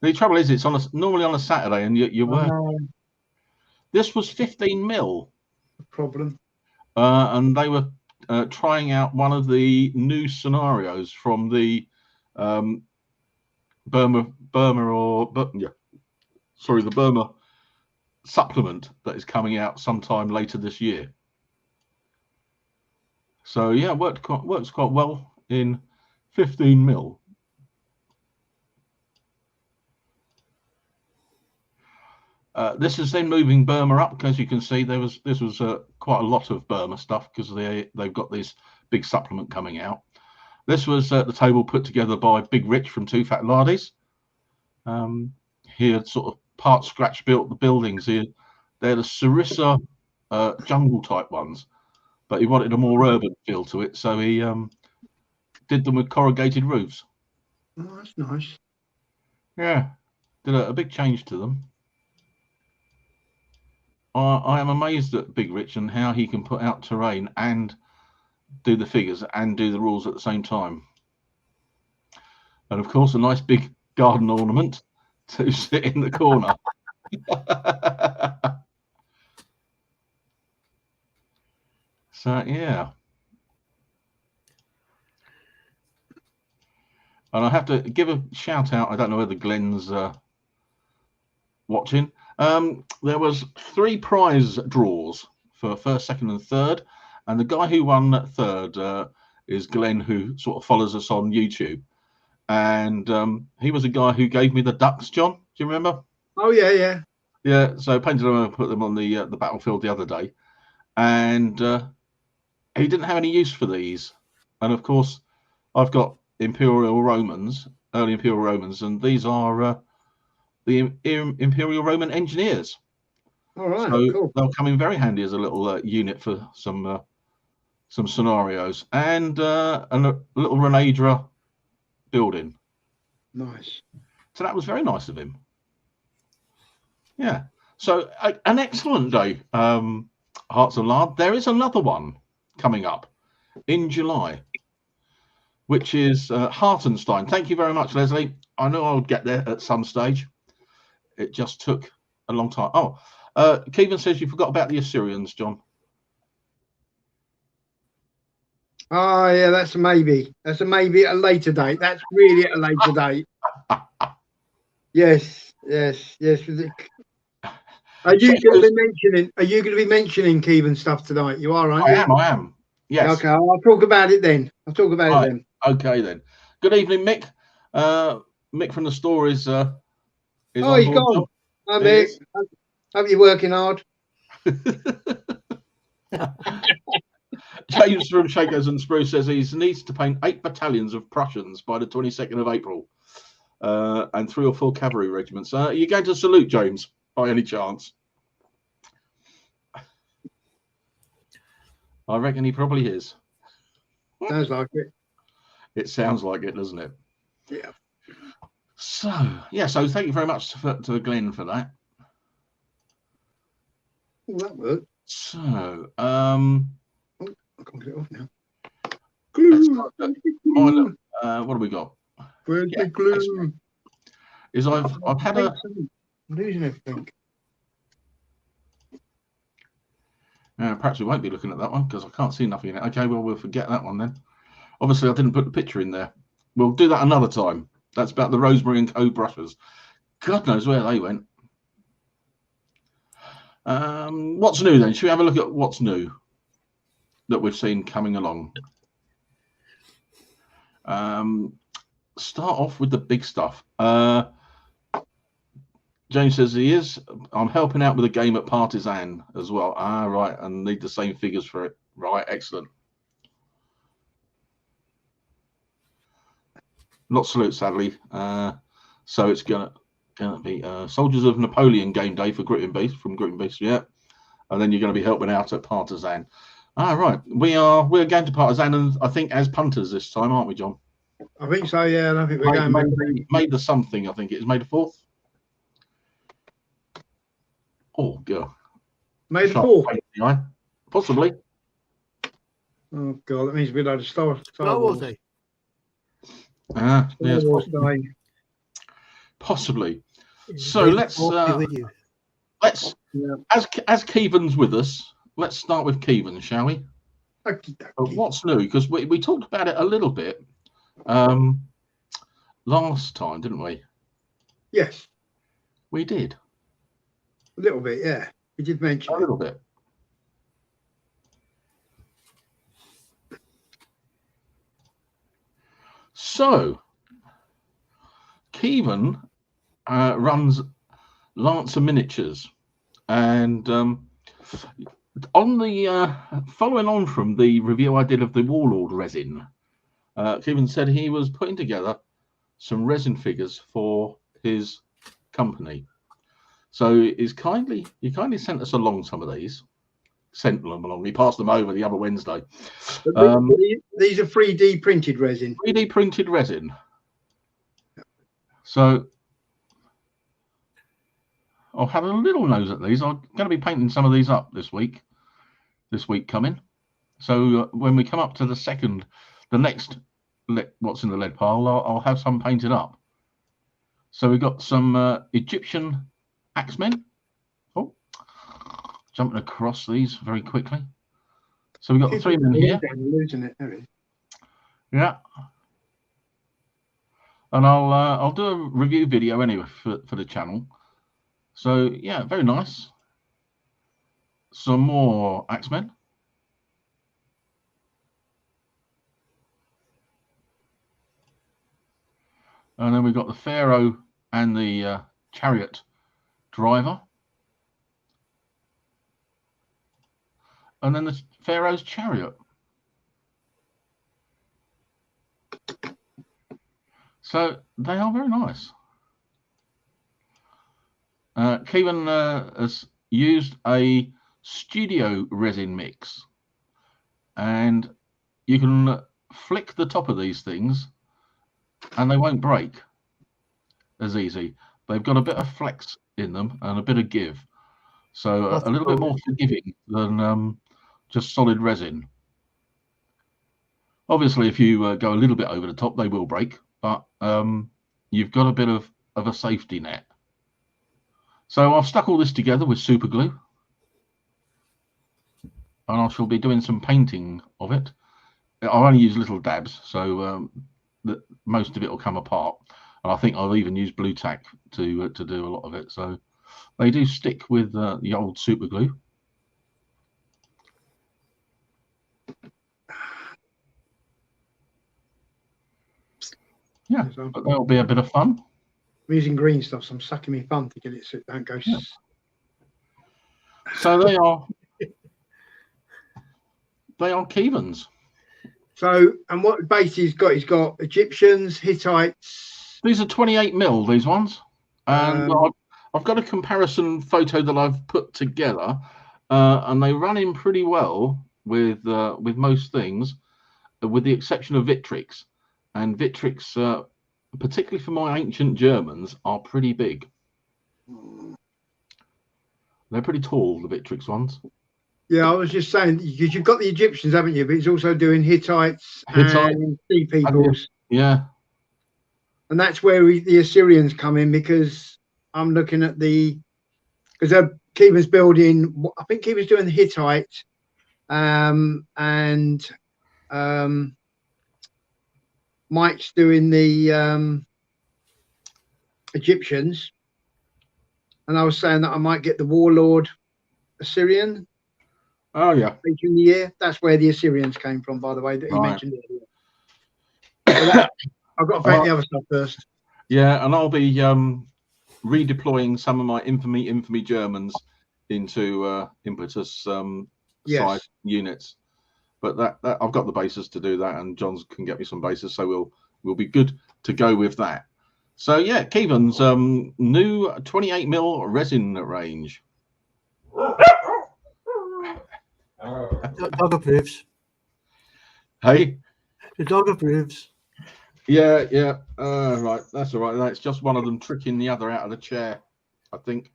The trouble is, it's normally on a Saturday, and you work. This was 15 mil. Problem. And they were trying out one of the new scenarios from the Burma supplement that is coming out sometime later this year. So yeah, works quite well in 15 mil. This is then moving Burma up, because you can see this was quite a lot of Burma stuff, because they've got this big supplement coming out. This was the table put together by Big Rich from Two Fat Lardys. He had sort of part scratch built the buildings here. They're the Sarissa jungle type ones, but he wanted a more urban feel to it, so he did them with corrugated roofs. Oh, that's nice. Yeah, did a big change to them. I am amazed at Big Rich and how he can put out terrain and do the figures and do the rules at the same time. And of course, a nice big garden ornament to sit in the corner. So yeah. And I have to give a shout out. I don't know whether Glenn's watching. There was 3 prize draws for first, second, and third, and the guy who won third is Glenn, who sort of follows us on YouTube, and he was a guy who gave me the ducks. John, do you remember? Oh yeah. So I painted them and put them on the battlefield the other day, and he didn't have any use for these. And of course, I've got early Imperial Romans, and these are the Imperial Roman Engineers. All right, so cool. They'll come in very handy as a little unit for some scenarios, and a little Renadra building. Nice. So that was very nice of him. Yeah. So an excellent day, Hearts of Lard. There is another one coming up in July, which is Hartenstein. Thank you very much, Leslie. I know I would get there at some stage. It just took a long time. Oh, Kevin says you forgot about the Assyrians, John. Oh yeah, that's a maybe. That's a maybe at a later date. That's really at a later date. Yes. Are you going to be mentioning Kevin stuff tonight? You are, aren't you? I am. Yes. Okay, I'll talk about it then. Okay then. Good evening, Mick. Mick from the store is he's gone. Hi, Mick. Hope you're working hard. James from Shakers and Spruce says he needs to paint 8 battalions of Prussians by the 22nd of April, and 3 or 4 cavalry regiments. Are you going to salute, James, by any chance? I reckon he probably is. Sounds like it. It sounds like it, doesn't it? Yeah. So thank you very much to Glenn for that. Well, that worked. So, I can't get it off now. Glue. What have we got? Where's the glue? I've had a. I'm losing everything. Perhaps we won't be looking at that one because I can't see nothing in it. Okay, well, we'll forget that one then. Obviously, I didn't put the picture in there. We'll do that another time. That's about the Rosemary and Co brushes. God knows where they went. What's new then? Should we have a look at what's new that we've seen coming along? Start off with the big stuff. James says he is. I'm helping out with a game at Partisan as well. Right, and need the same figures for it. Right, excellent. Not salute, sadly. So it's gonna be Soldiers of Napoleon game day for Grit and Beast from Grit and Beast, yeah. And then you're going to be helping out at Partisan. Right, we're going to Partisan, and I think as punters this time, aren't we, John? I think so. Yeah, I think we're going May the something. I think it is May the 4th. Oh, God. May the Sharp 4th. paint in the eye. Possibly. Oh God, that means we'll have Star Star Wars. Wars Day. Yes, Star Wars possibly. Day. Possibly. So May the let's Fourth be with you. Yeah. as Keevan's with us, let's start with Keevan, shall we? Okie But dokie. what's new? Because we talked about it a little bit last time, didn't we? Yes, We did. a little bit. Yeah, we did mention A it. little bit. So, Keevan runs Lancer Miniatures, and on the following on from the review I did of the Warlord resin, Keevan said he was putting together some resin figures for his company. So he kindly sent us along some of these. Sent them along. He passed them over the other Wednesday. But these are 3D printed resin. 3D printed resin. So I'll have a little nose at these. I'm going to be painting some of these up this week. This week coming. So when we come up to the next what's in the lead pile, I'll have some painted up. So we've got some Egyptian axemen. Oh, jumping across these very quickly. So we've got 3 men here. Losing it, haven't we? Yeah. And I'll do a review video anyway for the channel. So yeah, very nice. Some more axemen. And then we've got the Pharaoh and the chariot driver. And then the Pharaoh's chariot. So they are very nice. Keevan has used a studio resin mix, and you can flick the top of these things and they won't break as easy. They've got a bit of flex in them and a bit of give, so a little bit more forgiving than just solid resin. Obviously, if you go a little bit over the top, they will break, but you've got a bit of a safety net. So I've stuck all this together with super glue, and I shall be doing some painting of it. I'll only use little dabs, so most of it will come apart. And I think I'll even use blue tack to do a lot of it. So they do stick with the old super glue. Yeah, but that'll be a bit of fun. I'm using green stuff, so I'm sucking my thumb to get it so it don't go. Yeah. So they are Keevans. So, and what base he's got? He's got Egyptians, Hittites. These are 28 mil. These ones, and I've got a comparison photo that I've put together, and they run in pretty well with most things, with the exception of Victrix, and Victrix. Particularly for my ancient Germans, are pretty big. They're pretty tall, the Victrix ones. Yeah, I was just saying, because you've got the Egyptians, haven't you? But he's also doing Hittites and Sea Peoples. Yeah. And that's where the Assyrians come in, because I'm looking at because Keevan's building, I think he was doing the Hittite, and Mike's doing the Egyptians, and I was saying that I might get the Warlord Assyrian. Oh yeah. Later in the year. That's where the Assyrians came from, by the way, that he mentioned earlier. So I've got to paint the other stuff first. Yeah, and I'll be redeploying some of my infamy Germans into impetus size units. But that I've got the bases to do that, and John's can get me some bases, so we'll be good to go with that. So yeah, Keevan's new 28 mil resin range. Dog approves. Hey, the dog approves. Yeah. Right, that's all right. That's just one of them tricking the other out of the chair, I think.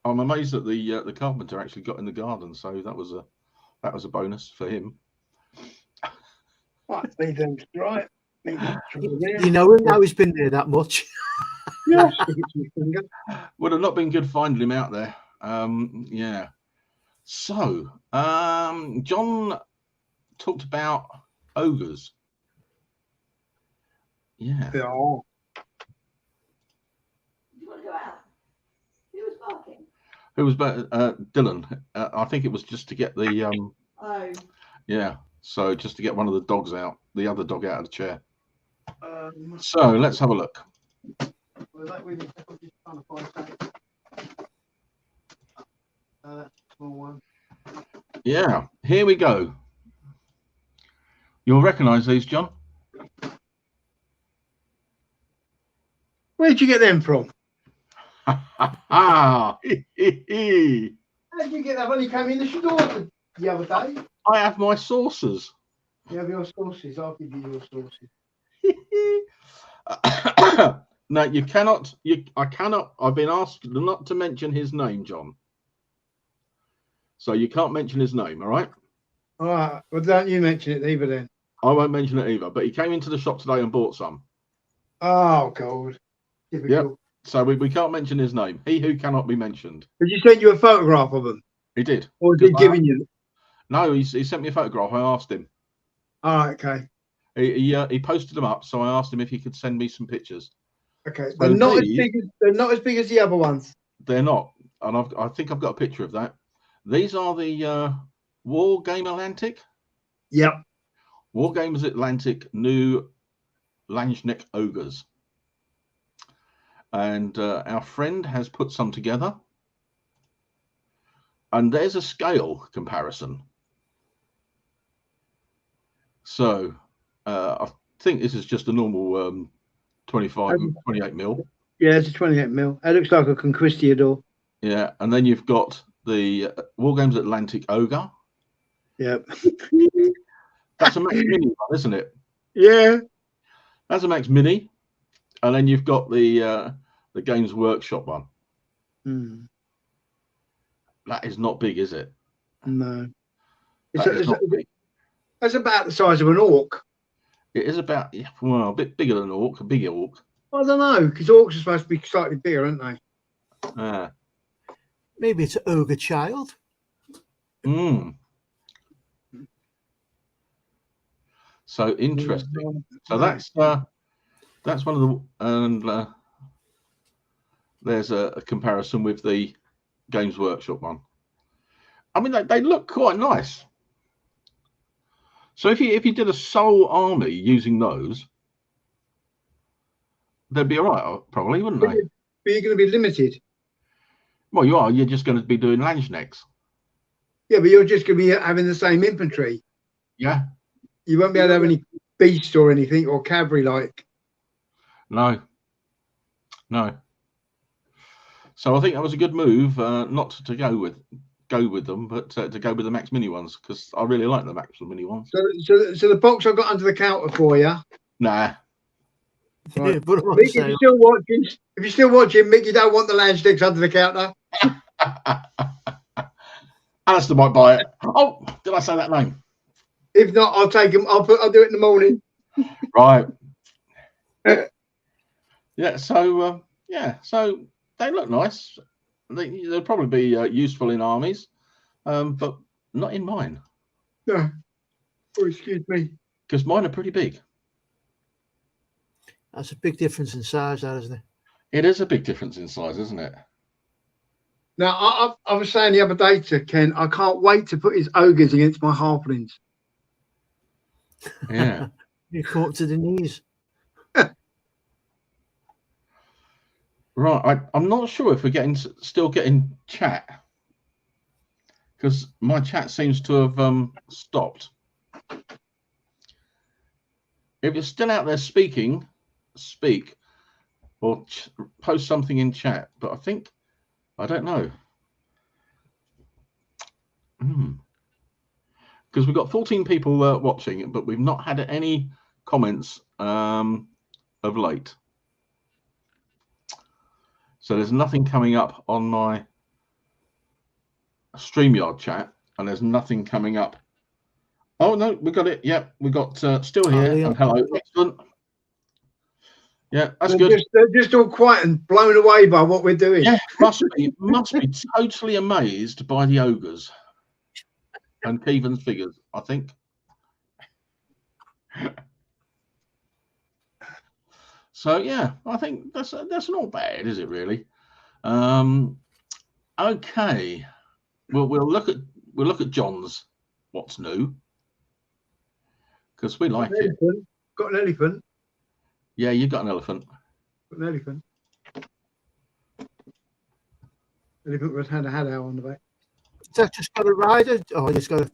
I'm amazed that the carpenter actually got in the garden, so that was a bonus for him. Right, leave them dry. Leave them dry there. You know him now, he's been there that much. Yeah. Stick it to your finger. Would have not been good finding him out there. Yeah. So, John talked about ogres. Yeah. Yeah. You want to go out? Who was barking? Who was better? Dylan. I think it was just to get the Oh, yeah. So just to get one of the dogs out, the other dog out of the chair. Um, So let's have a look. was that really? I'm just trying to find something. Small one. Yeah, here we go. You'll recognise these, John. Where'd you get them from? Ah, How did you get that when you came in the store the other day? I have my saucers. You have your sauces. I'll give you your sauces. No, you cannot. I cannot. I've been asked not to mention his name, John. So you can't mention his name, all right? All right. Well, don't you mention it either then. I won't mention it either. But he came into the shop today and bought some. Oh, God. Difficult. Yep. So we can't mention his name. He who cannot be mentioned. Did you send you a photograph of them? He did. Or did he giving you? No, he sent me a photograph. I asked him. All right, okay. He posted them up, so I asked him if he could send me some pictures. Okay. So They're not as big as the other ones. They're not, and I think I've got a picture of that. These are the War Game Atlantic. Yep. War Games Atlantic new Langeneck ogres, and our friend has put some together. And there's a scale comparison. So I think this is just a normal 28 mil. Yeah, it's a 28 mil. It looks like a conquistador. Yeah, and then you've got the War Games Atlantic ogre. Yep. That's a Max Mini one, isn't it? Yeah. That's a Max Mini, and then you've got the Games Workshop one. Hmm. That is not big, is it? No. It's That's about the size of an orc. It is about, well, a bit bigger than an orc, a big orc. I don't know, because orcs are supposed to be slightly bigger, aren't they? Maybe it's an ogre child. So interesting. So that's one of the, and there's a comparison with the Games Workshop one. I mean, they look quite nice. So if you did a sole army using those, they'd be all right, probably, wouldn't they? But you're going to be limited. Well, you are. You're just going to be doing Langenecks. Yeah, but you're just going to be having the same infantry. Yeah. You won't be able to have any beasts or anything, or cavalry like. No. So I think that was a good move, not to go with them, but to go with the Max Mini ones, because I really like the Max Mini ones. So the box I've got under the counter for you. Nah. Right. But Mick, if you're still watching, Mick, you don't want the land sticks under the counter. Alistair might buy it. Oh, did I say that name? If not, I'll take them. I'll do it in the morning. Right. Yeah. So so they look nice. They'll probably be useful in armies, but not in mine. No. Oh, excuse me. Because mine are pretty big. That's a big difference in size, that isn't it? It is a big difference in size, isn't it? Now, I was saying the other day to Ken, I can't wait to put his ogres against my halflings. Yeah. You come up to the knees. Right. I'm not sure if we're still getting chat, because my chat seems to have stopped. If you're still out there speaking, speak or post something in chat. But I don't know. Because we've got 14 people watching, but we've not had any comments of late. So there's nothing coming up on my StreamYard chat, and there's nothing coming up. Oh no, we got it. Yeah, we got still here. Leon. And hello, excellent. Yeah, that's They're good. they're just all quiet and blown away by what we're doing. Yeah, must be totally amazed by the ogres and Keevan's figures, I think. So yeah, I think that's not bad, is it really? Okay. We'll look at John's what's new, because we like it. Got an elephant. Yeah, you got an elephant. Got an elephant. Elephant was had a owl on the back. Is that just got a rider? Oh, it's got a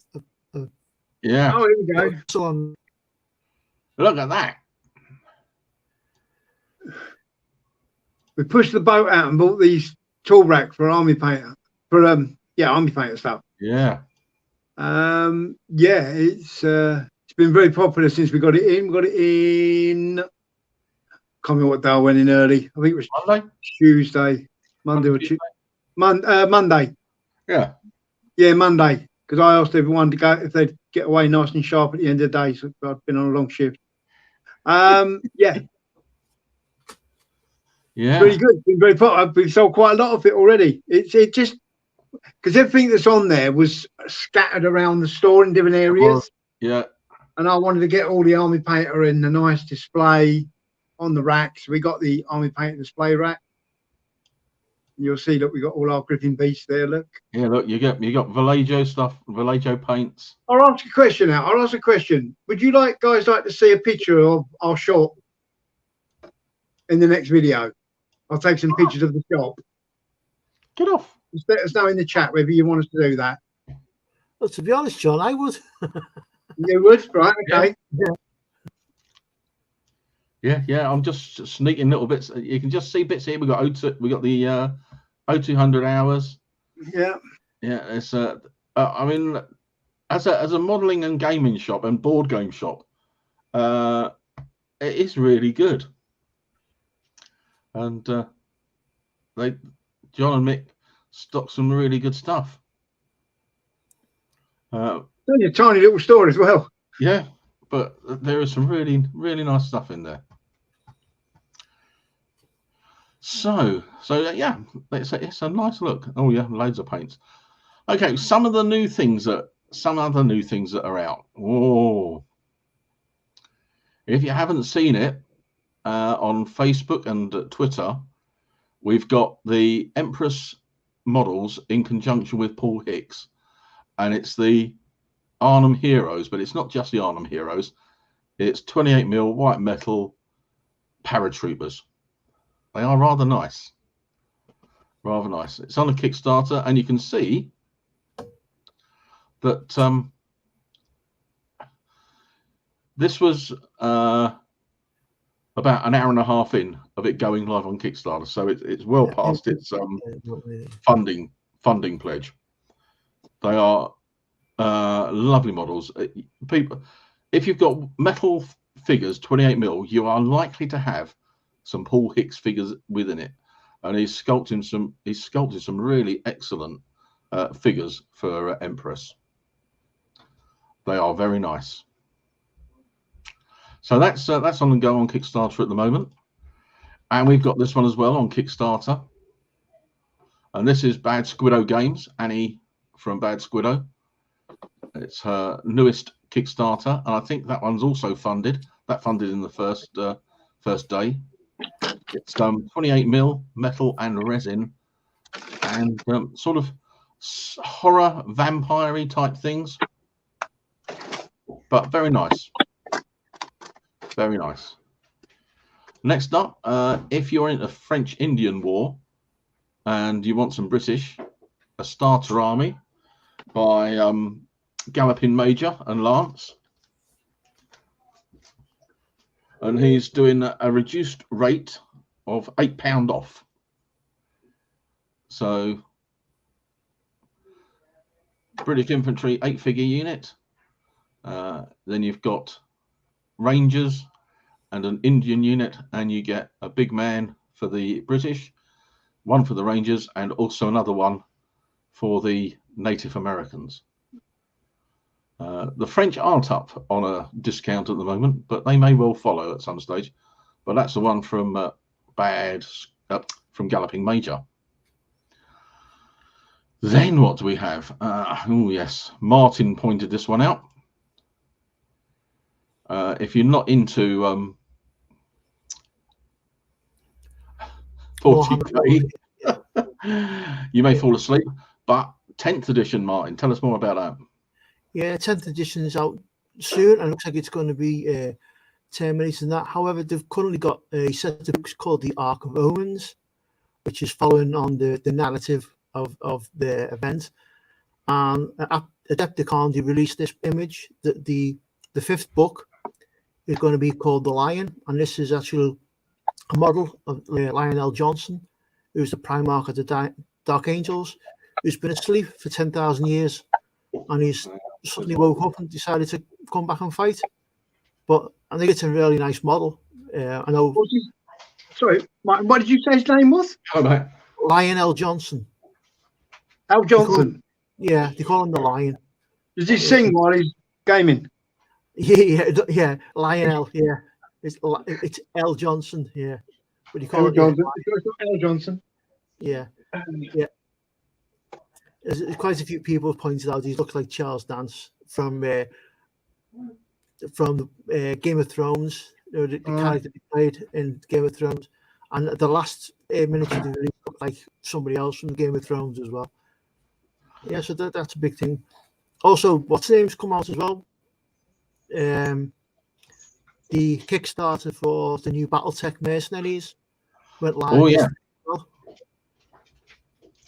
Yeah. Oh, here we go. on. Look at that. We pushed the boat out and bought these tool racks for army painter. For army painter stuff. Yeah. Yeah, it's been very popular since we got it in. We got it in. Can't remember what day I went in early. I think it was Monday. Tuesday, Monday or Tuesday. Monday. Yeah. Yeah, Monday. Because I asked everyone to go if they'd get away nice and sharp at the end of the day. So I've been on a long shift. Yeah. Yeah. Really good. It's been very popular. We've sold quite a lot of it already. It just because everything that's on there was scattered around the store in different areas. Yeah. And I wanted to get all the army painter in a nice display on the racks. We got the army painter display rack. You'll see that we got all our gripping beasts there. Look. Yeah. Look, you got Vallejo stuff, Vallejo paints. I'll ask a question now. I'll ask a question. Would you guys like to see a picture of our shop in the next video? I'll take some pictures of the shop. Get off. Just let us know in the chat whether you want us to do that. Well, to be honest, John, I would. You would, right? Okay. Yeah. I'm just sneaking little bits. You can just see bits here. We got the 0200 hours. Yeah. Yeah. It's I mean, as a modelling and gaming shop and board game shop, it is really good. And John and Mick stock some really good stuff. Only a tiny little store as well. Yeah, but there is some really, really nice stuff in there. So yeah, it's a nice look. Oh yeah, loads of paints. Okay, some other new things that are out. Oh, if you haven't seen it on Facebook and Twitter, we've got the Empress models in conjunction with Paul Hicks, and it's the Arnhem Heroes, but it's not just the Arnhem Heroes. It's 28mm white metal paratroopers. They are rather nice. Rather nice. It's on a Kickstarter, and you can see that this was about an hour and a half in of it going live on Kickstarter, so it's well past its funding pledge. They are lovely models. People, if you've got metal figures 28mm, you are likely to have some Paul Hicks figures within it, and he's sculpted some really excellent figures for Empress. They are very nice. So that's on the go on Kickstarter at the moment, and we've got this one as well on Kickstarter. And this is Bad Squiddo Games, Annie from Bad Squiddo. It's her newest Kickstarter, and I think that one's also funded. That funded in the first day. It's 28mm metal and resin, and sort of horror vampire-y type things, but very nice. Very nice. Next up, if you're in a French-Indian War and you want some British, a Starter Army by Galloping Major and Lance. And he's doing a reduced rate of £8 off. So British Infantry 8-figure unit. Then you've got Rangers and an Indian unit, and you get a big man for the British, one for the Rangers, and also another one for the Native Americans. The French aren't up on a discount at the moment, but they may well follow at some stage. But that's the one from from Galloping Major. Then what do we have? Oh yes, Martin pointed this one out. If you're not into 40k, you may fall asleep. But 10th edition, Martin, tell us more about that. Yeah, 10th edition is out soon, and looks like it's going to be terminated in that. However, they've currently got a set of books called the Ark of Omens, which is following on the narrative of the event. And Adepticon, they released this image that the fifth book is going to be called The Lion, and this is actually a model of Lionel Johnson, who's the Primarch of the Dark Angels, who's been asleep for 10,000 years, and he's suddenly woke up and decided to come back and fight. But I think it's a really nice model. I know. Sorry, what did you say his name was? Lionel Johnson. Al Johnson. They call him the Lion. Does he sing while he's gaming? Yeah, Lionel. Yeah, it's L Johnson. Yeah, but he call Johnson. L Johnson. Yeah. There's quite a few people have pointed out he looks like Charles Dance from Game of Thrones. The character he played in Game of Thrones, and the last miniature they released looked like somebody else from Game of Thrones as well. Yeah, so that's a big thing. Also, what's name's come out as well. The Kickstarter for the new BattleTech Mercenaries went live. Oh yeah.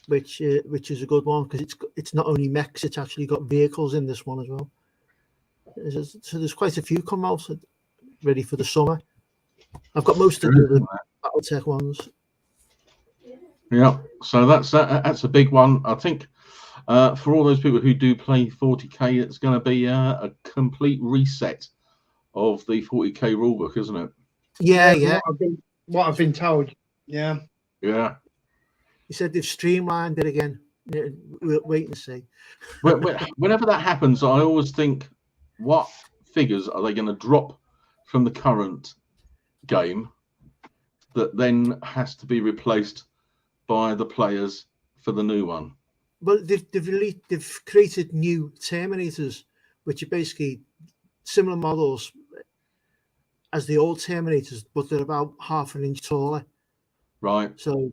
Which is a good one because it's not only mechs, it's actually got vehicles in this one as well. So there's quite a few come out ready for the summer. I've got most of the BattleTech ones. Yeah, so that's a big one. I think for all those people who do play 40k, it's going to be a complete reset of the 40k rulebook, isn't it? Yeah. What I've been told. Yeah. He said they've streamlined it again. We'll wait and see. Whenever that happens, I always think, what figures are they going to drop from the current game that then has to be replaced by the players for the new one? Well, they've created new Terminators, which are basically similar models as the old Terminators, but they're about half an inch taller. Right. So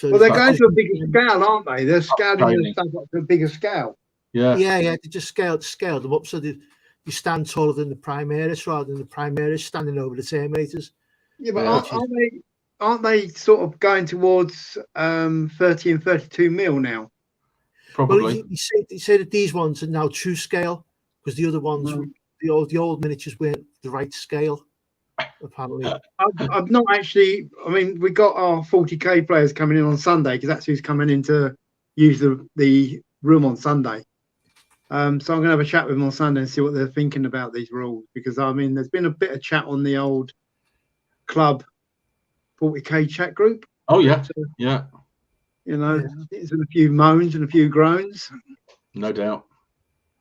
well, they're going to a bigger scale, aren't they? They're scaling the stuff up to a bigger scale. Yeah. They just scaled them up so they stand taller than the Primaris rather than the Primaris standing over the Terminators. Yeah, but aren't they sort of going towards 30 and 32 mil now? Probably. Well, he said that these ones are now true scale because the other ones, the old miniatures weren't the right scale. Apparently, I've not actually. I mean, we got our 40k players coming in on Sunday because that's who's coming in to use the room on Sunday. So I'm going to have a chat with them on Sunday and see what they're thinking about these rules, because I mean, there's been a bit of chat on the old club 40k chat group. Oh yeah, so, yeah. You know, there's a few moans and a few groans. No doubt.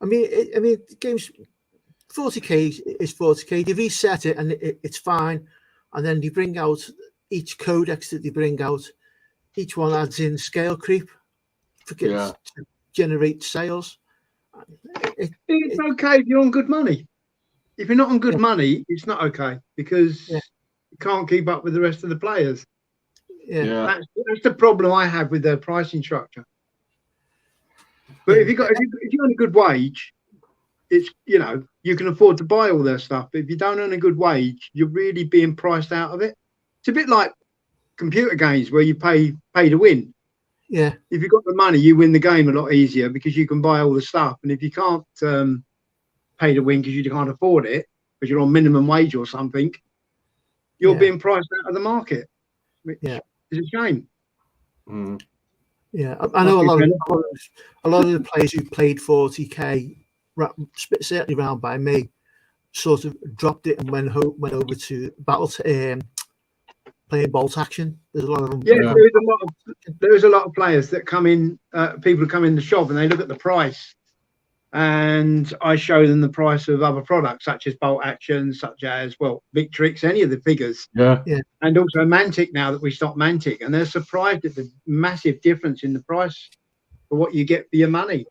I mean, the game's 40k is 40k. They reset it and it's fine, and then they bring out each codex that they bring out. Each one adds in scale creep to generate sales. It's okay if you're on good money. If you're not on good money, it's not okay because you can't keep up with the rest of the players. Yeah. That's the problem I have with their pricing structure. But if you're on a good wage, it's, you know, you can afford to buy all their stuff. But if you don't earn a good wage, you're really being priced out of it. It's a bit like computer games where you pay to win. Yeah. If you've got the money, you win the game a lot easier because you can buy all the stuff. And if you can't pay to win because you can't afford it, because you're on minimum wage or something, you're being priced out of the market. Which is a shame. Mm. Yeah, I know a lot of the players who played 40k, certainly round by me, sort of dropped it and went over to playing bolt action. There's a lot of them. Yeah, Yeah. there's a lot of players that come in. People come in the shop and they look at the price, and I show them the price of other products such as bolt action, such as Victrix, any of the figures, Yeah. and also Mantic. Now that we stopped Mantic, and they're surprised at the massive difference in the price for what you get for your money.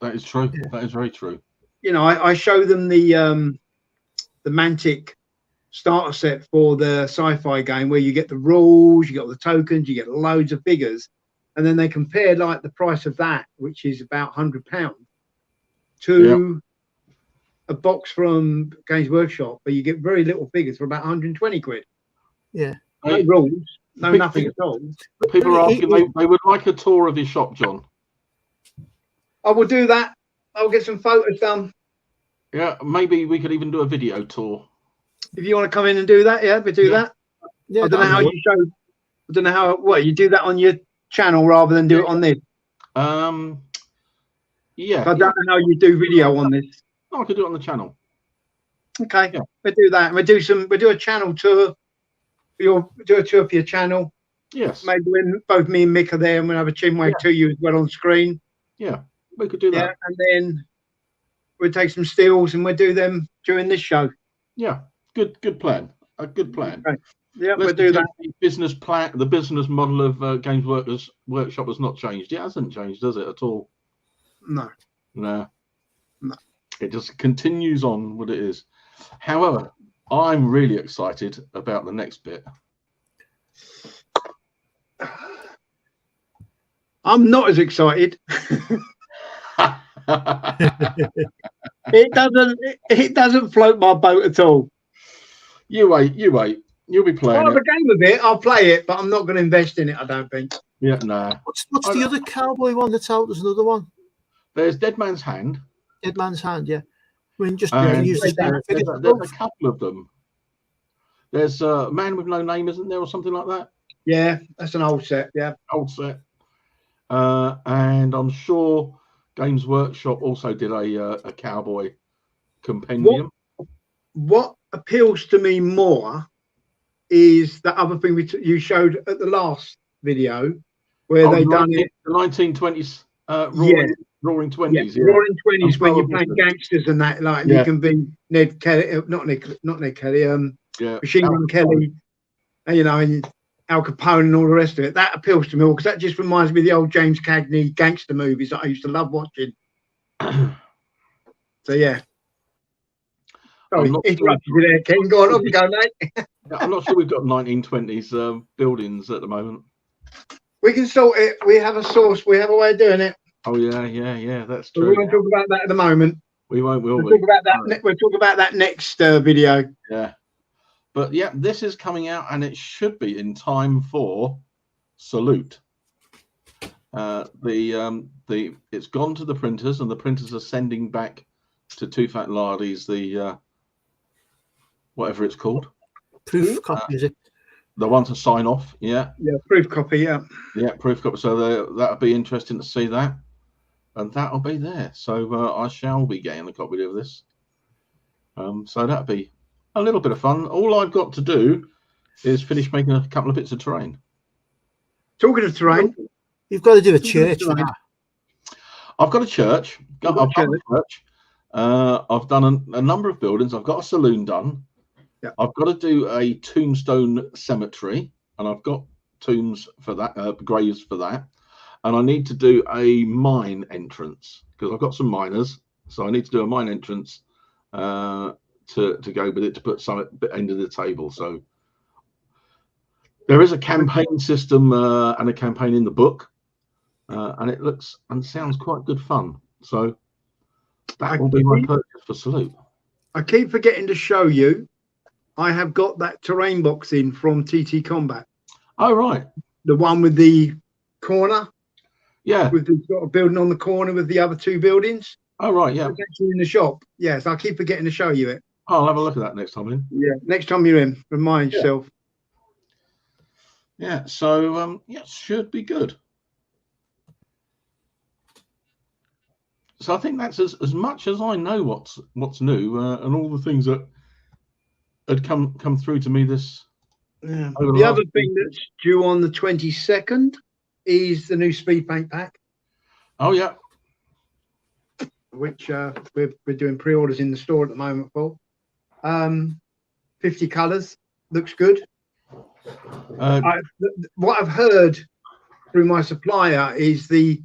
That is true. That is very true. You know, I show them the Mantic starter set for the sci-fi game, where you get the rules, you get all the tokens, you get loads of figures, and then they compare like the price of that, which is about £100, to a box from Games Workshop where you get very little figures for about 120 quid. Yeah. No rules, no nothing at all. People are asking, they would like a tour of your shop, John. I will do that. I'll get some photos done. Yeah, maybe we could even do a video tour. If you want to come in and do that, we do that. Yeah, I don't know how you show. I don't know how. You do that on your channel rather than do it on this. Yeah. I don't know how you do video on this. No, I could do it on the channel. Okay, Yeah. we'll do that. We'll do a channel tour. Do a tour for your channel. Yes. Maybe when both me and Mick are there, and we'll have a chinwag to you as well on screen. Yeah, we could do that. Yeah, and then we'll take some stills and we'll do them during this show. Yeah, good plan. A good plan. Okay. Yeah, Let's we'll do that. The business plan, the business model of Games Workshop has not changed. It hasn't changed, does it, at all? No. No. No. It just continues on what it is. However, I'm really excited about the next bit. I'm not as excited. It doesn't float my boat at all. You wait. You'll be playing I'll have it. a game of it. I'll play it, but I'm not going to invest in it. I don't think. Yeah, no. What's the other cowboy one that's out? There's another one. There's Dead Man's Hand. Dead Man's Hand. Yeah. I mean, just And use this there's a couple of them. There's Man with No Name, isn't there, or something like that? Yeah, that's an old set. Yeah, Old set. And I'm sure Games Workshop also did a cowboy compendium. What appeals to me more is the other thing you showed at the last video, where they done it. The 1920s Roaring 20s. Yeah, Roaring 20s, when you're playing gangsters and that, like, and you can be Ned Kelly, not Ned Kelly, Machine Gun Kelly, and, you know, and Al Capone and all the rest of it. That appeals to me because that just reminds me of the old James Cagney gangster movies that I used to love watching. So yeah. Sorry, interrupted you there, Ken. Go on, off you go, mate. I'm not sure we've got 1920s buildings at the moment. We can sort it. We have a source. We have a way of doing it. Oh yeah, that's But true. we won't talk about that at the moment. We won't, will we? We'll talk about that. We'll talk about that next video. Yeah, but yeah, this is coming out, and it should be in time for Salute. It's gone to the printers, and the printers are sending back to Too Fat Lardy's the whatever it's called. Proof copy, is it? The one to sign off. Yeah, proof copy. Yeah, proof copy. So that'll be interesting to see that. And that'll be there. So I shall be getting a copy of this. So that'll be a little bit of fun. All I've got to do is finish making a couple of bits of terrain. Talking of terrain, you've got to do a church for that. I've got a church. I've done a church. I've done a number of buildings. I've got a saloon done. Yeah. I've got to do a tombstone cemetery, and I've got tombs for that, graves for that. And I need to do a mine entrance because I've got some miners, so I need to do a mine entrance to go with it, to put some end of the table. So there is a campaign system and a campaign in the book, and it looks and sounds quite good fun. So that will be my purchase for Salute. I keep forgetting to show you. I have got that terrain box in from TT Combat. Oh right, the one with the corner. Yeah, with the sort of building on the corner with the other two buildings. Oh right, yeah. It's actually in the shop. Yes, I keep forgetting to show you it. I'll have a look at that next time in. Yeah, next time you're in, remind yourself. Yeah, so yeah, should be good. So I think that's as much as I know what's new and all the things that had come through to me this Yeah. Over The last other thing that's due on the 22nd is the new speed paint pack, Oh yeah. which we're doing pre-orders in the store at the moment for. 50 colours, looks good. Uh, What I've heard through my supplier is the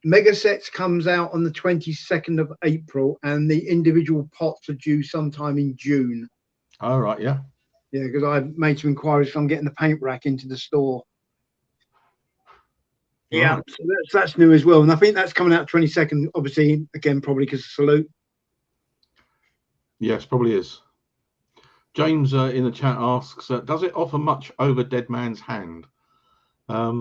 mega sets comes out on the 22nd of April, and the individual pots are due sometime in June. all right. Yeah. Yeah, because I've made some inquiries on getting the paint rack into the store. Yeah, Right. so that's new as well, and I think that's coming out 22nd. Obviously, again, probably because of Salute. Yes, probably is. James in the chat asks, does it offer much over Dead Man's Hand? I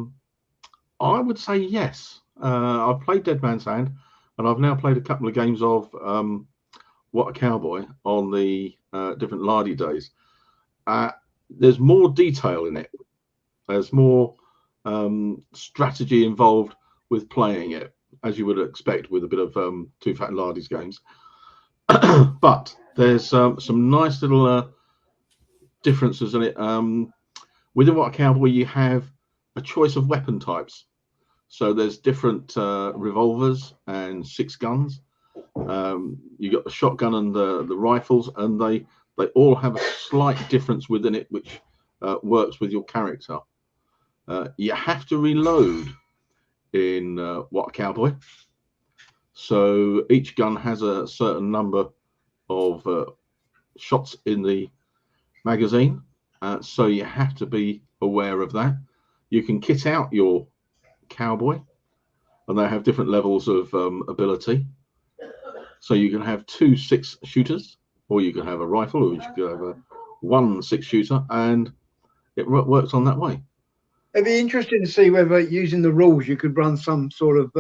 would say yes. I've played Dead Man's Hand, and I've now played a couple of games of What a Cowboy on the different Lardy days. There's more detail in it. There's more strategy involved with playing it, as you would expect with a bit of Two Fat Lardy's games. But there's some nice little differences in it. Within What a Cowboy, you have a choice of weapon types. So there's different revolvers and 6 guns. You got the shotgun and the rifles, and they all have a slight difference within it, which works with your character. You have to reload in What a Cowboy. So each gun has a certain number of shots in the magazine. So you have to be aware of that. You can kit out your cowboy, and they have different levels of ability. So you can have 2 6-shooters, or you can have a rifle, or you can have a 1 6-shooter, and it works on that way. It'd be interesting to see whether using the rules you could run some sort of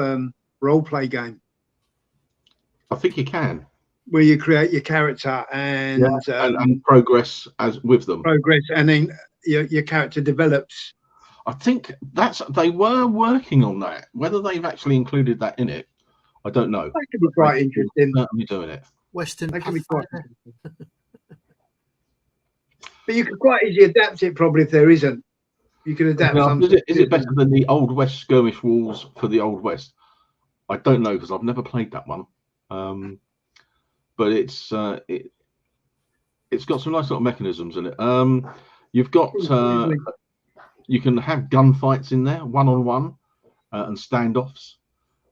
role play game I think you can. where you create your character and progress as with them. progress, and then your character develops. I think they were working on that. Whether they've actually included that in it, I don't know. That could be quite interesting. Certainly doing it. Western That could be quite Pathfinder. interesting. But you could quite easily adapt it, probably, if there isn't. You can adapt some. Is it better than the Old West skirmish rules for the Old West? I don't know, because I've never played that one. But it's got some nice little mechanisms in it. You've got you can have gunfights in there, 1-on-1, and standoffs.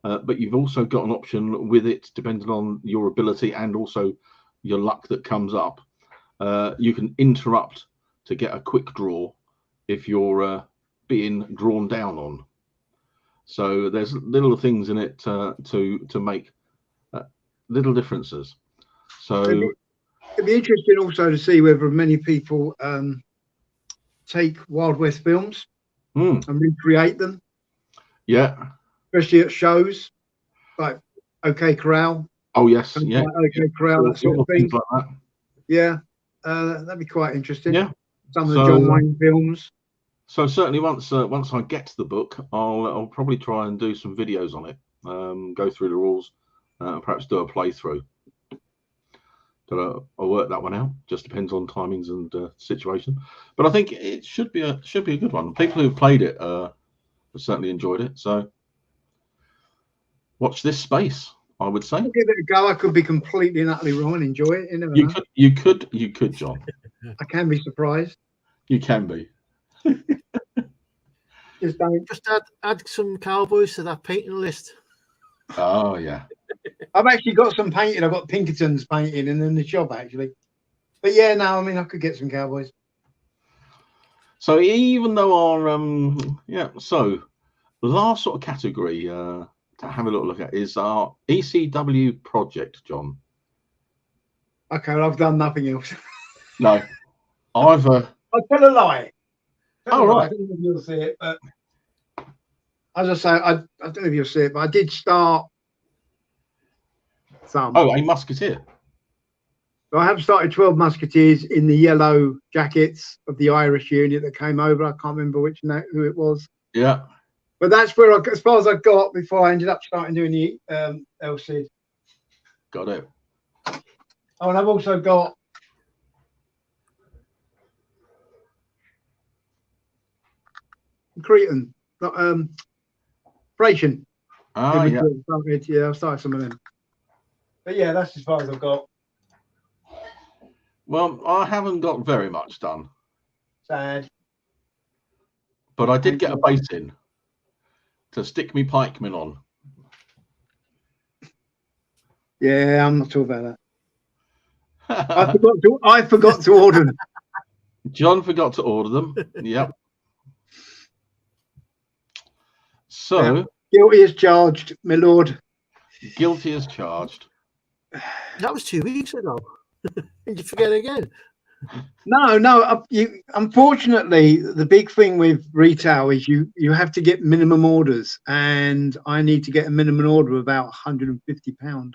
But you've also got an option with it, depending on your ability and also your luck that comes up. You can interrupt to get a quick draw if you're being drawn down on. So there's little things in it to make little differences. So it'd be interesting also to see whether many people take Wild West films and recreate them. Yeah, especially at shows like OK Corral. Oh yes, yeah. Like OK Corral, that sort of thing. Like that. Yeah, that'd be quite interesting. Yeah, some of the John Wayne films. So certainly once I get the book, I'll probably try and do some videos on it, go through the rules, perhaps do a playthrough. But I'll work that one out. Just depends on timings and situation. But I think it should be a good one. People who've played it have certainly enjoyed it. So watch this space, I would say. I'll give it a go. I could be completely and utterly wrong and enjoy it. You could, John. I can be surprised. You can be. Just add some cowboys to that painting list. Oh yeah. I've actually got some painting. I've got Pinkerton's painting and in the shop actually. But yeah, no, I mean I could get some cowboys. So even though our so the last sort of category to have a little look at is our ECW project, John. Okay, well, I've done nothing else. No, I'll tell a lie. Right. I don't know if you'll see it, but as I say, I don't know if you'll see it, but I did start some. Oh, a musketeer. So I have started 12 musketeers in the yellow jackets of the Irish unit that came over. I can't remember who it was. Yeah. But that's where as far as I got before I ended up starting doing the LCD. Got it. Oh, and I've also got Cretan, not Thracian. Ah, yeah. Yeah, I've started some of them. But yeah, that's as far as I've got. Well, I haven't got very much done, Sad. but I did get a base in to stick me pikemen on. Yeah, I'm not sure about that. I forgot to order them. John forgot to order them. Yep. So Yeah. Guilty as charged, my lord. Guilty as charged. That was 2 weeks ago. Did you forget again? No. Unfortunately, the big thing with retail is you have to get minimum orders, and I need to get a minimum order of about £150.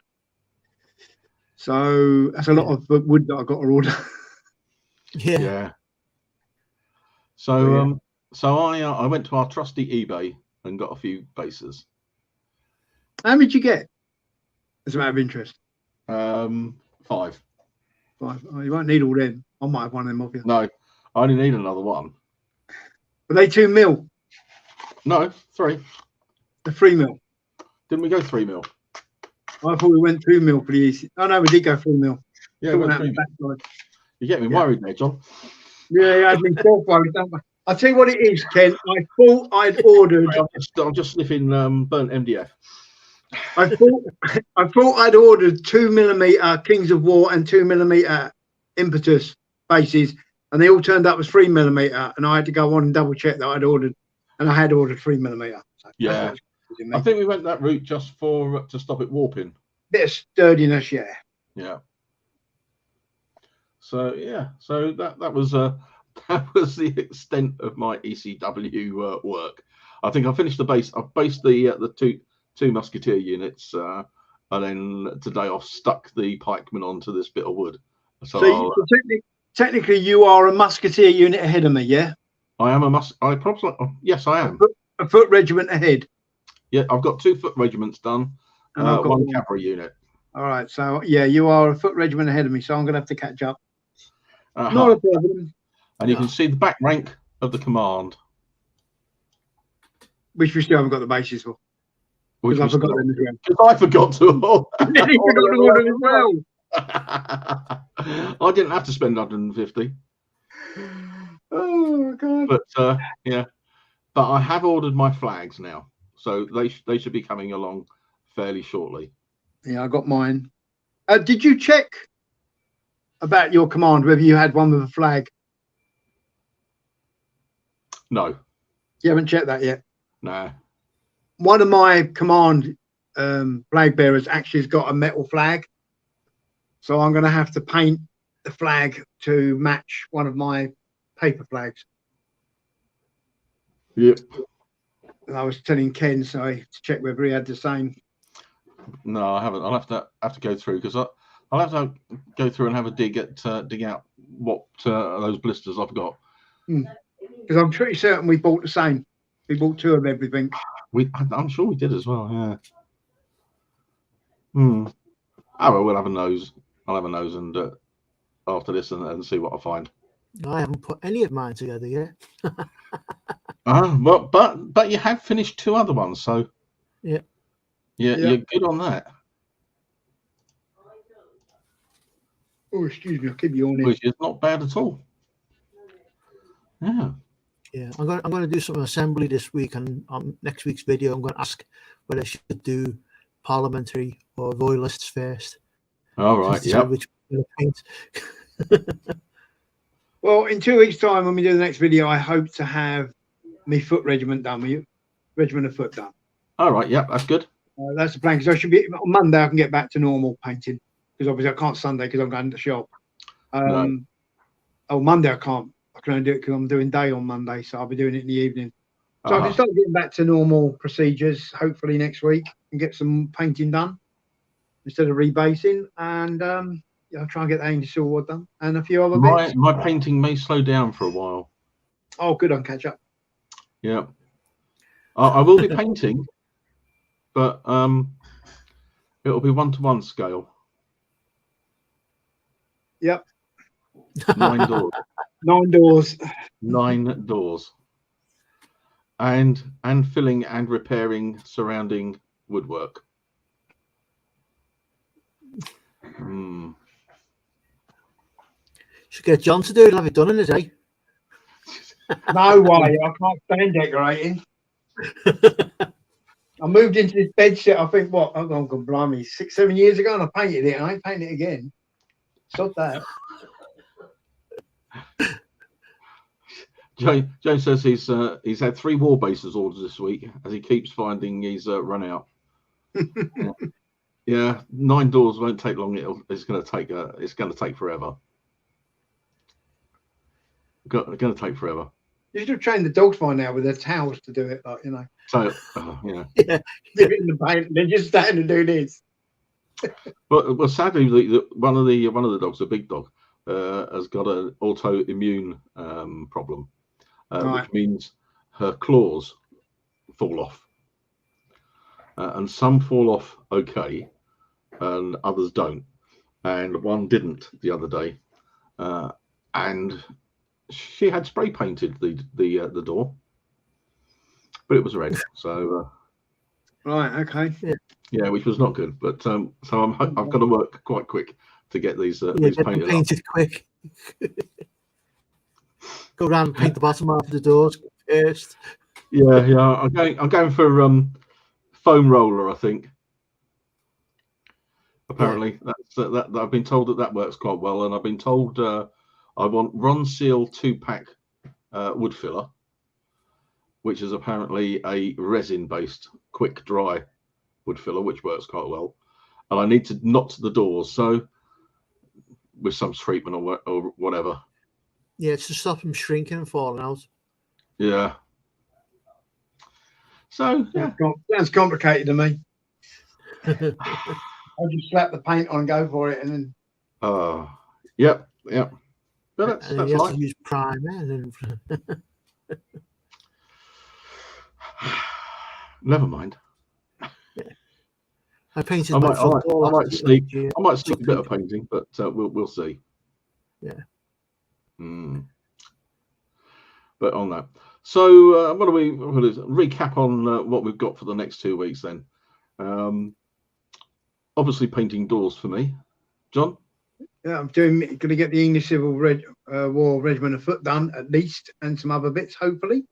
So that's a lot of wood that I got to order. Yeah. So I went to our trusty eBay and got a few bases. How many did you get? As a matter of interest. 5. 5. Oh, you won't need all them. I might have one of them off you. No, I only need another one. Were they 2 mil? No, 3. The 3 mil. Didn't we go 3 mil? I thought we went 2 mil for the easy. Oh no, we did go 3 mil. Yeah, we went 3 mil. You get me worried there, John. Yeah, you had me self worried, don't I? I'll tell you what it is, Ken. I thought I'd ordered. I'm just sniffing burnt MDF. I thought I'd ordered 2mm Kings of War and 2mm Impetus bases, and they all turned up as 3mm, and I had to go on and double check that I'd ordered, and I had ordered 3mm. So yeah, I think we went that route just to stop it warping. Bit of sturdiness, yeah. Yeah. So yeah, so that was the extent of my ECW work. I think I finished the base. I based the two musketeer units, and then today I've stuck the pikemen onto this bit of wood. So technically, you are a musketeer unit ahead of me, yeah. I am yes, I am. A foot regiment ahead. Yeah, I've got 2 foot regiments done. And I've got one cavalry unit. All right, so yeah, you are a foot regiment ahead of me, so I'm going to have to catch up. Not a problem. And you can see the back rank of the command, which we still haven't got the bases for. Because I forgot them as well. Because I forgot to order as well. I didn't have to spend 150. Oh god! But yeah, but I have ordered my flags now, so they should be coming along fairly shortly. Yeah, I got mine. Did you check about your command whether you had one with a flag? No. You haven't checked that yet? No. One of my command flag bearers actually has got a metal flag, so I'm going to have to paint the flag to match one of my paper flags. Yep. And I was telling Ken, so to check whether he had the same. No, I haven't. I'll have to go through, because I'll have to go through and have a dig out what those blisters I've got. Because I'm pretty certain we bought the same. We bought 2 of everything. I'm sure we did as well. Yeah. Oh well, we'll have a nose. I'll have a nose and after this and see what I find. I haven't put any of mine together yet. Well, but you have finished 2 other ones, so yeah, you're good on that. Oh, excuse me, I keep yawning. Which is not bad at all. Yeah. Yeah, I'm going to do some assembly this week, and on next week's video, I'm going to ask whether I should do parliamentary or royalists first. Oh, All right. Yeah. Well, in 2 weeks' time, when we do the next video, I hope to have my foot regiment done. My regiment of foot done. All right. Yeah, that's good. That's the plan. Because I should be on Monday. I can get back to normal painting, because obviously I can't Sunday because I'm going to the shop. No. Oh, Monday I can't. I can only do it because I'm doing day on Monday, so I'll be doing it in the evening. So I can start getting back to normal procedures hopefully next week and get some painting done instead of rebasing, and I'll try and get that Angel Silver done and a few other bits. My painting may slow down for a while. Oh, good, I'll catch up. Yeah, I will be painting, but it'll be 1-to-1 scale. Yep. 9 doors. 9 doors. 9 doors. and filling and repairing surrounding woodwork. Should get John to do it. Have it done in a day. No way, I can't stand decorating. I moved into this bed set, I think, what? I'm going to blimey, 6-7 years ago, and I painted it. I ain't painting it again. Sod that. James says he's had 3 wall bases orders this week, as he keeps finding he's run out. Yeah, 9 doors won't take long. It's going to take forever. Going to take forever. You should have trained the dogs by now with their towels to do it, like, you know. So yeah. Dip it in the paint. They're just starting to do this. Well, sadly, one of the dogs, a big dog, has got an autoimmune problem, Right. which means her claws fall off, and some fall off okay, and others don't. And one didn't the other day, and she had spray painted the door, but it was red. So Right. Okay. yeah, which was not good. But so I've got to work quite quick to get these Get them painted up. painted quick. Go around and paint the bottom half of the doors first. Yeah. I'm going for foam roller, I think. Apparently, that's that. I've been told that works quite well, and I've been told I want Ron Seal 2-pack wood filler, which is apparently a resin-based quick dry wood filler, which works quite well. And I need to knot the doors, so with some treatment or whatever. Yeah, it's to stop them shrinking and falling out. Yeah. So yeah, Sounds complicated to me. I'll just slap the paint on and go for it, and then. Yep. But that's And then you have life. to use primer. And then... Never mind. I painted I my might front door last sneak year. a bit of painting, but we'll see. Yeah. But on that, so what is recap on what we've got for the next 2 weeks then? Obviously painting doors for me, John. Yeah, I'm going to get the English Civil War Regiment of Foot done at least, and some other bits hopefully.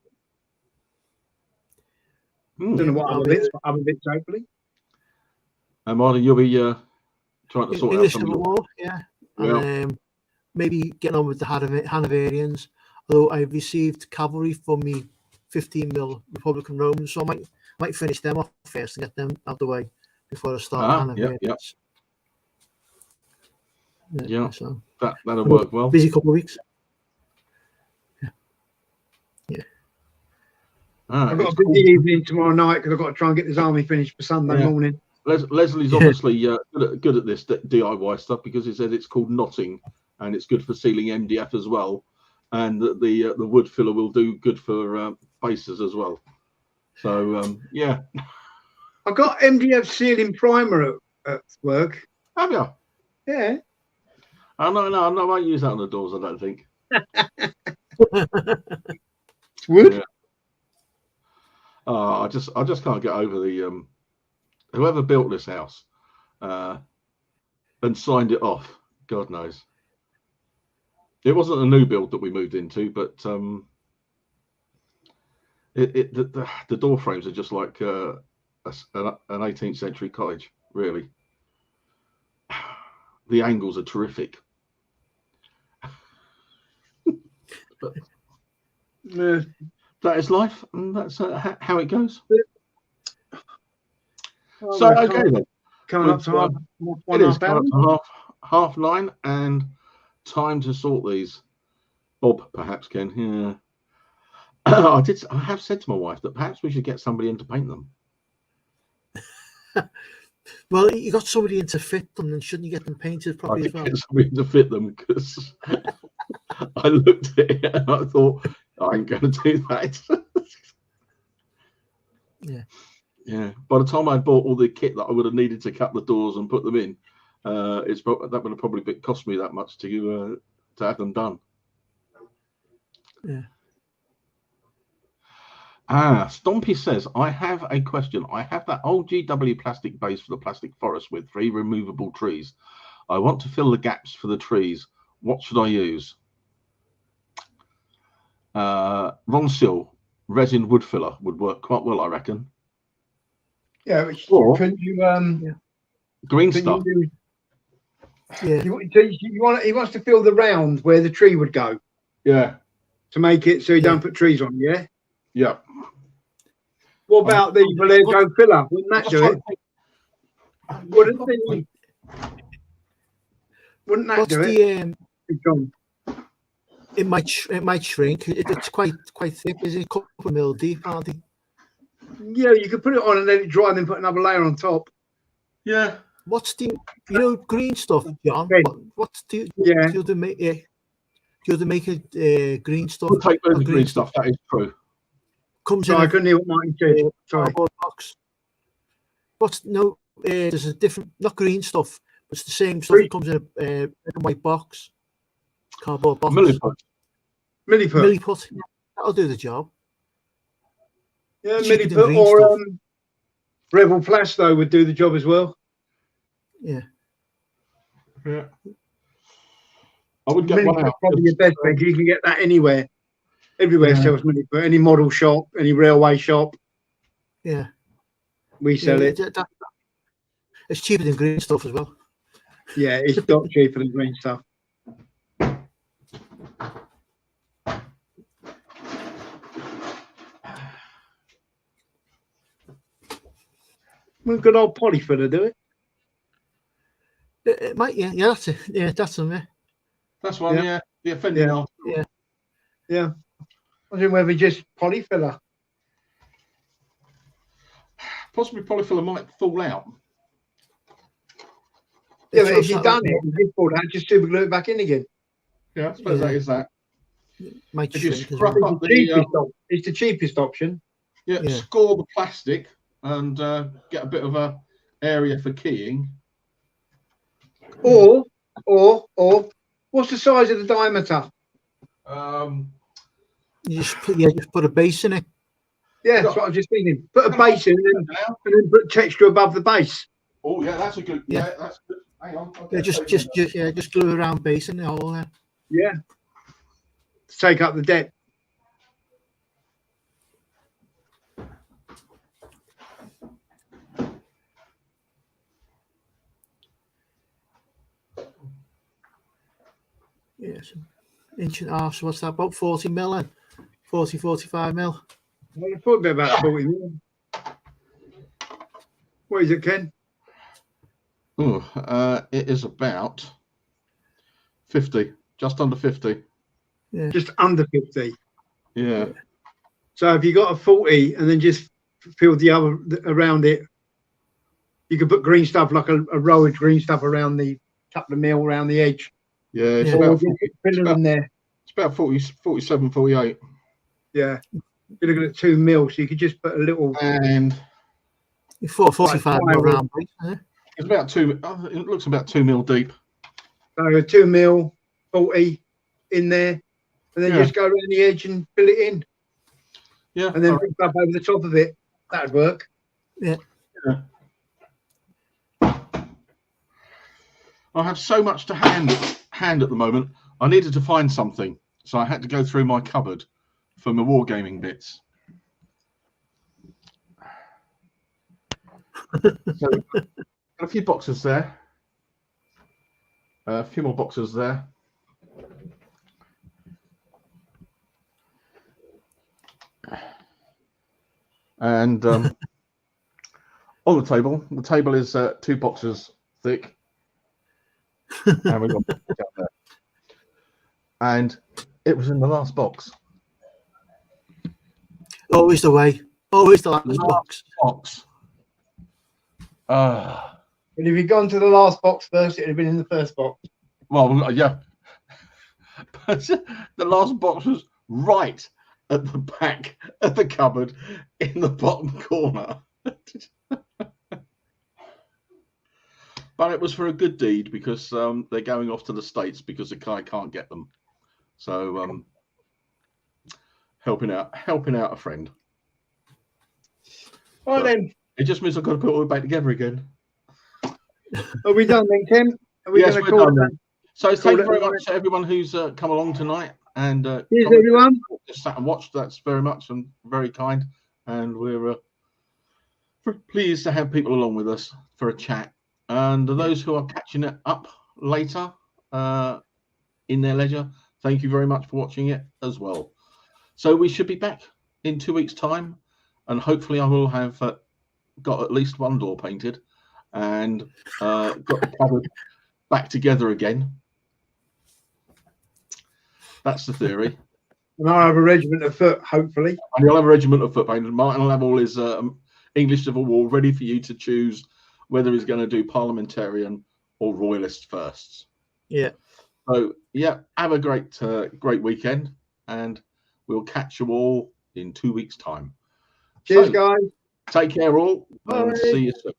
Don't know what other bits, but other bits hopefully. And Marty, you'll be trying to sort English out Civil some. War, yeah. And maybe getting on with the Hanoverians. Although I've received cavalry for me 15mm Republican Romans, so I might finish them off first and get them out of the way before I start Hanoverians. Yeah, so that'll work well. Busy couple of weeks. I've got a busy evening tomorrow night because I've got to try and get this army finished for Sunday morning. Leslie's obviously good at this DIY stuff, because he said it's called knotting and it's good for sealing MDF as well, and the wood filler will do good for bases as well. So yeah. I've got MDF sealing primer at work. Have you? Yeah. No, I won't use that on the doors, I don't think. It's wood. Yeah. I just can't get over the whoever built this house and signed it off. God knows. It wasn't a new build that we moved into, but the door frames are just like an 18th century cottage, really. The angles are terrific. But that is life, and that's how it goes. Well, So okay then. Coming up to half 9, and time to sort these. Bob perhaps can. Yeah. I have said to my wife that perhaps we should get somebody in to paint them. Well, you got somebody in to fit them, then shouldn't you get them painted properly as well? Get somebody to fit them, because I looked at it and I thought, I ain't going to do that. Yeah. By the time I bought all the kit that I would have needed to cut the doors and put them in, that would have probably cost me that much to have them done. Yeah. Stompy says, I have a question. I have that old GW plastic base for the plastic forest with 3 removable trees. I want to fill the gaps for the trees. What should I use? Ron Sill, resin wood filler would work quite well, I reckon. Yeah, Or- couldn't you? Green Couldn't stuff. you Yeah. you want? He wants to fill the round where the tree would go Yeah. to make it so you Yeah. don't put trees on. Yeah. Yeah. What about the Vallejo filler? Wouldn't that Just do trying it? to think. Wouldn't that What's do the it? John? it might shrink. It's quite thick. Is it a couple of mil deep, aren't they? Yeah, you could put it on and let it dry, and then put another layer on top. Yeah. What's the green stuff, John? Red. What's the Yeah. do you make green stuff? We'll take or the green stuff. That is true. Comes So in I a couldn't hear what Martin said. Sorry. cardboard box. There's a different, not green stuff, but it's the same stuff. Green. It comes in a red and white box, cardboard box. Milliput. Milliput. Milliput. Yeah, that'll do the job. Yeah, Cheaper than Milliput green or stuff. Revel Plasto would do the job as well. Yeah. Yeah. I would get one Milliput's out. probably your best bet. You can get that anywhere. Everywhere Yeah. sells Milliput. Any model shop, any railway shop, Yeah. we sell it. It's cheaper than green stuff as well. Yeah, it's not cheaper than green stuff. We've got old polyfiller, do it? It might, yeah, that's it. Yeah, that's them. Yeah. That's one, Yeah. yeah. The offending Yeah. article. Yeah. I don't know whether just polyfiller. Possibly polyfiller might fall out. Yeah, It's but if you've also- done it, you just pull it out, just super glue it back in again. Yeah, I suppose Yeah. that is that. might If you shrink as scrap well. up the It's the cheapest option. yeah, Yeah. score the plastic and get a bit of a area for keying. Or what's the size of the diameter? You just put a base in it. Yeah, that's what I'm just thinking. Put a base in and then put texture above the base. Oh yeah, that's a good. Yeah, Yeah. that's good. Hang on. I'll Yeah, get just a just glue around base in the hole there. Yeah. To take up the depth. Yes. Inch and a half. So what's that? About 40 mil then? 40, 45 mil. Well, I thought it'd be about 40 mil. What is it, Ken? It is about 50, just under 50. Just under 50. Yeah. So if you got a 40 and then just fill the other around it, you could put green stuff like a row of green stuff around the couple of mil around the edge. Yeah, it's Yeah. Or about just 40, fill it in there. it's about 40, 47, 48. Yeah. You're looking at 2 mil, so you could just put a little. And 45 mil Right. round base. it's about 2. It looks about 2 mil deep. So 2 mil, 40 in there, and then Yeah. just go around the edge and fill it in, Yeah. and then all right. put stuff over the top of it. That'd work. I have so much to hand at the moment. I needed to find something, so I had to go through my cupboard for my wargaming bits. So, got a few boxes there. A few more boxes there. And on the table is 2 boxes thick. And we've got down there. And it was in the last box. Always the way. Always the last box. Box. But if you'd gone to the last box first, it'd have been in the first box. Well, yeah. But the last box was right at the back of the cupboard in the bottom corner. But it was for a good deed because they're going off to the States because the guy can't get them. So helping out a friend. Right then. It just means I've got to put it all back together again. Are we done then, Tim? Are we Yes, going to we're call done it? then. So thank you it very a night. much to everyone who's come along tonight and Cheers, come and everyone. just sat and watched. That's very much and very kind. And we're pleased to have people along with us for a chat. And those who are catching it up later in their leisure, thank you very much for watching it as well. So we should be back in 2 weeks' time, and hopefully I will have got at least one door painted and got the cupboard back together again. That's the theory. And I'll have a regiment of foot, hopefully. And you'll have a regiment of foot painted. Martin will have all his English Civil War ready for you to choose whether he's going to do parliamentarian or royalist firsts. Yeah. So yeah, have a great weekend, and we'll catch you all in 2 weeks' time. Cheers, So, guys. take care all, and Bye. see you soon.